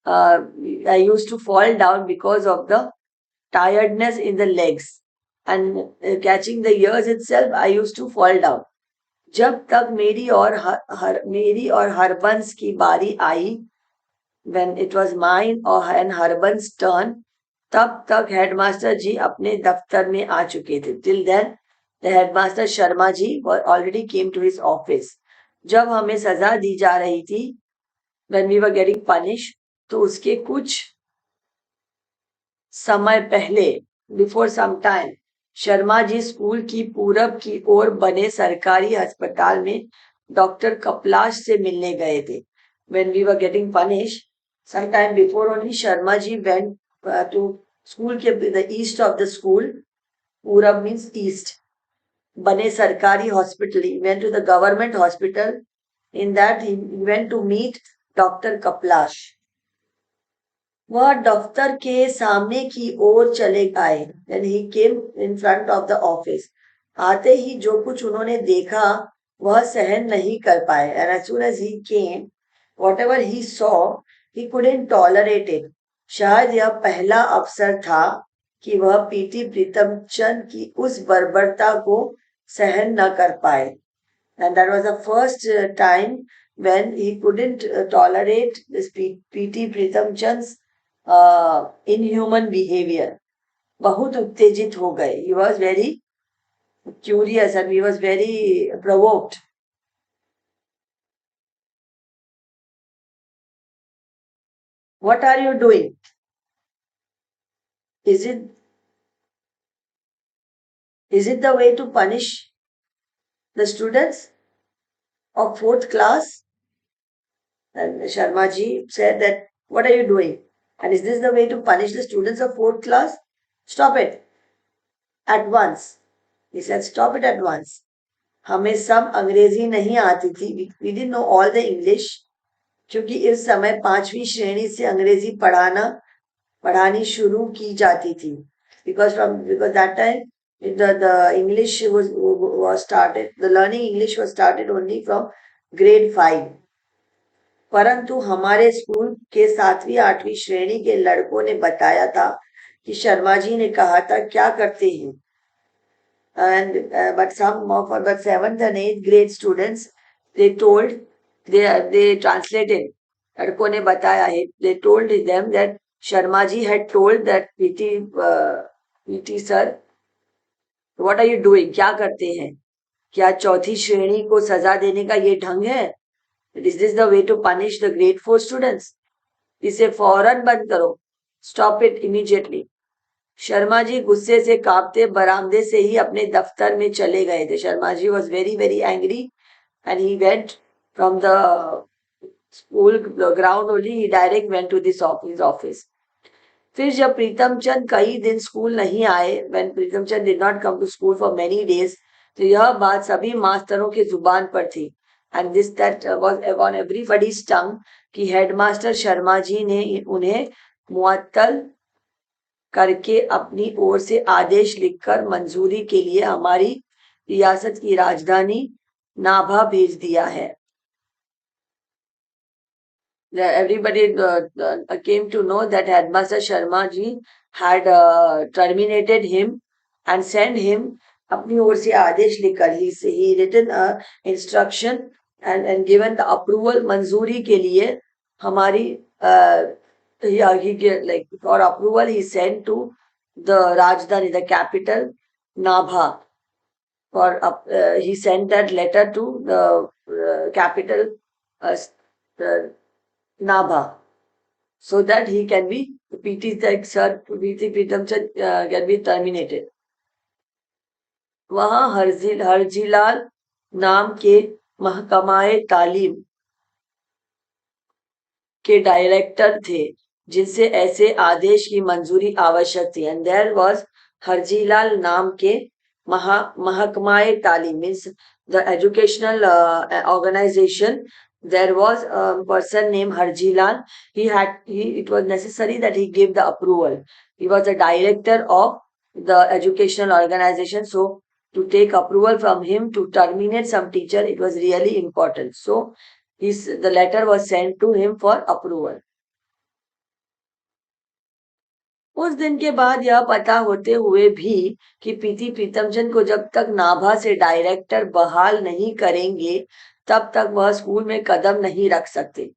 I used to fall down because of the tiredness in the legs, and catching the ears itself, I used to fall down. जब तक मेरी और हरबंस की बारी आई, when it was mine or and Harbans turn, तब तक headmaster जी अपने दफ्तर में आ चुके थे. Till then, the headmaster Sharma ji already came to his office. जब हमें सजा दी जा रही थी, when we were getting punished, तो उसके कुछ समय पहले, before some time, Sharma ji school की पूरब की ओर बने सरकारी अस्पताल में डॉक्टर कपलाश से मिलने गए थे. When we were getting punished, some time before only, Sharma ji went to school के the east of the school. पूरब means east. बने सरकारी hospital. He went to the government hospital. In that he went to meet doctor Kaplash. वह दफ्तर के सामने की ओर चले आए. Then he came in front of the office. आते ही जो कुछ उन्होंने देखा वह सहन नहीं कर पाए. And as soon as he came, whatever he saw, he couldn't tolerate it. शायद यह पहला अवसर था कि वह पीटी प्रीतमचंद की उस बर्बरता को सहन न कर पाए. And that was the first time when he couldn't tolerate this P.T. Pritamchand's inhuman behavior. बहुत उत्तेजित हो गए. He was very curious and he was very provoked. What are you doing? Is it the way to punish the students of 4th class? And Sharma ji said that, what are you doing? And is this the way to punish the students of 4th class? Stop it. At once. He said, stop it at once. हमें सब अंग्रेजी नहीं आती थी. We didn't know all the English. क्योंकि इस समय 5वीं श्रेणी से अंग्रेजी पढ़ानी शुरू की जाती थी. Because that time the English was started. The learning English was started only from grade 5. परंतु हमारे स्कूल के 7वीं 8वीं श्रेणी के लड़कों ने बताया था कि शर्मा जी ने कहा था क्या करते हैं. And but some of the 7th and 8th grade students, they translated. लड़कों ने बताया है. They told them that Sharma ji had told that PT sir, what are you doing? क्या करते हैं? क्या चौथी श्रेणी को सजा देने का ये ढंग है? Is this the way to punish the grade 4 students? इसे फौरन बंद करो. Stop it immediately. Sharma ji गुस्से से कांपते बरामदे से ही अपने दफ्तर में चले गए थे. Sharma ji was very very angry and he went from the school ground only. He direct went to his office. फिर जब प्रीतमचंद कई दिन स्कूल नहीं आए, when प्रीतमचंद did not come to school for many days, तो यह बात सभी मास्टरों की जुबान पर थी. And that was on everybody's tongue कि हेडमास्टर शर्मा जी ने उन्हें मुअत्तल करके अपनी ओर से आदेश लिखकर मंजूरी के लिए हमारी रियासत की राजधानी नाभा भेज दिया है. Everybody came to know that Headmaster Sharma ji had terminated him and sent him अपनी ओर से आदेश लिखकर. He written a instruction and given the approval मंजूरी के लिए हमारी like for approval he sent to the Rajdhani, the capital Nabha. He sent that letter to the capital Nabha, so that he can be PT Pritamchand can be terminated. वहाँ हरजीलाल नाम के महकमाए तालीम के director थे जिनसे ऐसे आदेश की मंजूरी आवश्यक थी. And there was हरजीलाल नाम के महकमाए तालीम means the educational organization there was a person named Harjilal. It was necessary that he gave the approval. He was the director of the educational organization. So to take approval from him to terminate some teacher, it was really important. So the letter was sent to him for approval. उस दिन के बाद यह पता होते हुए भी कि पीटी प्रीतमचंद को जब तक नाभा से डायरेक्टर बहाल नहीं करेंगे तब तक वह स्कूल में कदम नहीं रख सकते.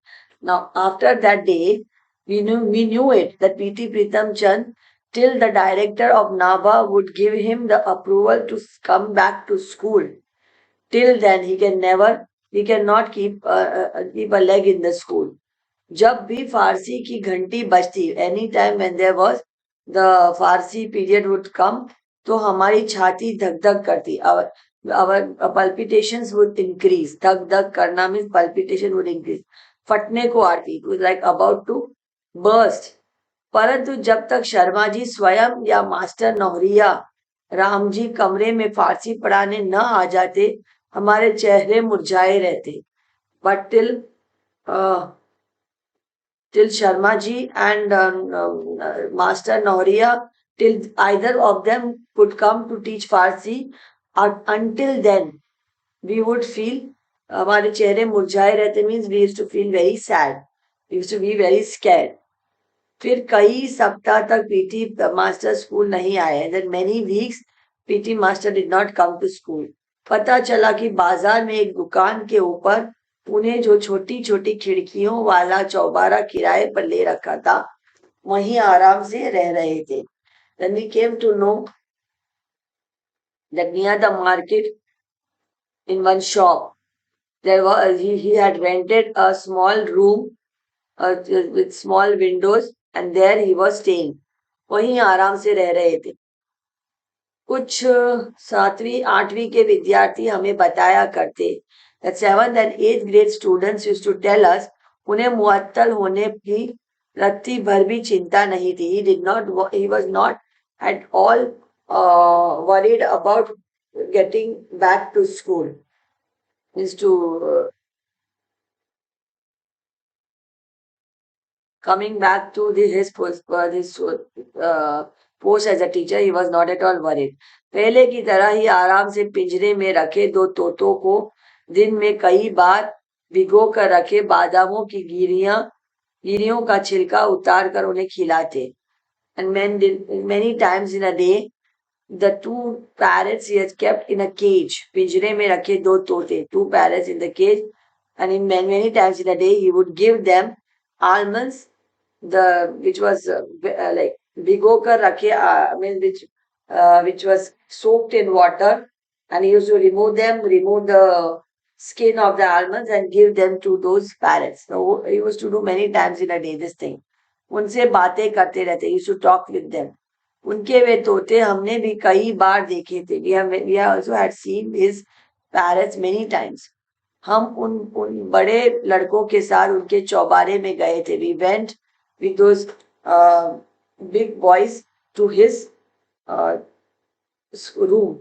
Now after that day we knew it that PT Pritamchand till the director of Nabha would give him the approval to come back to school. Till then he cannot keep a leg in the school. जब भी फारसी की घंटी बजती, any time when there was the Farsi period would come, तो हमारी छाती धक धक करती. our palpitations would increase. धक धक करना मीन्स palpitation would increase. फटने को आती, it was like about to burst. परंतु जब तक शर्मा जी स्वयं या मास्टर नौहरिया राम जी कमरे में फारसी पढ़ाने न आ जाते, हमारे चेहरे मुरझाए रहते. But till Sharma ji and Master Noria, till either of them could come to teach Farsi, until then we would feel हमारे चेहरे मुरझाए रहते means we used to feel very sad. We used to be very scared. फिर कई सप्ताह तक PT master school नहीं आए. Then many weeks PT master did not come to school. पता चला कि बाजार में एक दुकान के ऊपर उन्हें जो छोटी छोटी खिड़कियों वाला चौबारा किराए पर ले रखा था, वहीं आराम से रह रहे थे. Then we came to know that near the market, in one shop, he had rented a small room with small windows, and there he was staying. वहीं आराम से रह रहे थे. कुछ 7वीं 8वीं के विद्यार्थी हमें बताया करते that 7th and 8th grade students used to tell us उन्हें मुअत्तल होने की रत्ती भर भी चिंता नहीं थी. He was not at all worried about getting back to school. Means to coming back to his post as a teacher, he was not at all worried. पहले की तरह ही आराम से पिंजरे में रखे दो तोतों को दिन में कई बार भिगो कर रखे बादामों की गिरियों का छिलका उतार कर उन्हें खिलाते. And many times in a day, the 2 parrots he has kept in a cage. पिंजरे में रखे 2 तोते, 2 parrots in the cage, and in many times in a day he would give them almonds, which was like भिगो कर रखे, which was soaked in water, and he used to remove the skin of the almonds and give them to those parrots. So he used to do many times in a day this thing. उनसे बातें करते रहते. He used to talk with them. उनके वे तोते हमने भी कई बार देखे थे. We also had seen his parrots many times. हम उन बड़े लड़कों के साथ उनके चौबारे में गए थे. We went with those big boys to his room.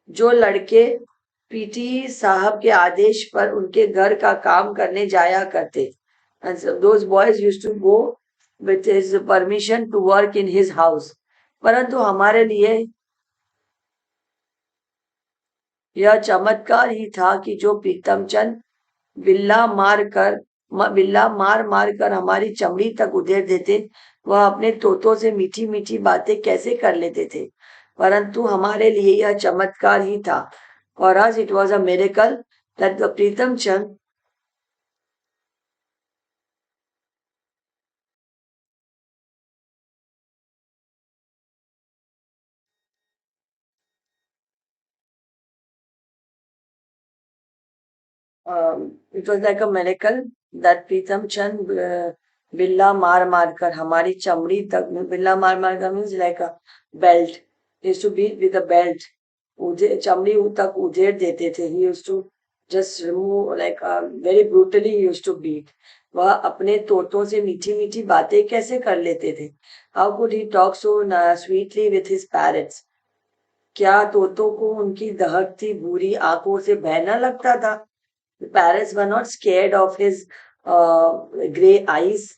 जो लड़के पीटी साहब के आदेश पर उनके घर का काम करने जाया करते. And so those boys used to go with his permission to work in his house. परंतु हमारे लिए यह चमत्कार ही था कि जो प्रीतमचंद बिल्ला मार मार कर हमारी चमड़ी तक उधेड़ देते, वह अपने तोतों से मीठी मीठी बातें कैसे कर लेते थे. परंतु हमारे लिए यह चमत्कार ही था. For us it was a miracle that the Pritamchand it was like a miracle that Pritam Chand बिल्ला मार मार कर हमारी चमड़ी तक, बिल्ला मार मार कर means like a belt. He used to beat with a belt. चमड़ी तक उधेड़ देते थे. He used to just remove like very brutally he used to beat. वह अपने तोतों से मीठी मीठी बातें कैसे कर लेते थे. How could he talk so sweetly with his parrots? क्या तोतों को उनकी दहकती बुरी आंखों से भय न लगता था. The parents were not scared of his gray eyes.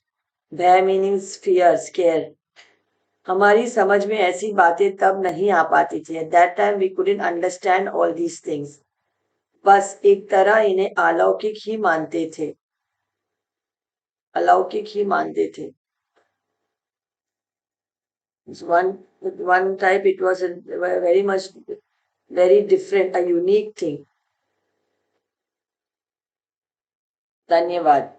भय means fear, scare. हमारी समझ में ऐसी बातें तब नहीं आ पाती थी. At that time we couldn't understand all these things. बस एक तरह इन्हें अलौकिक ही मानते थे. अलौकिक ही मानते थे. One type it was a very much very different, a unique thing. धन्यवाद.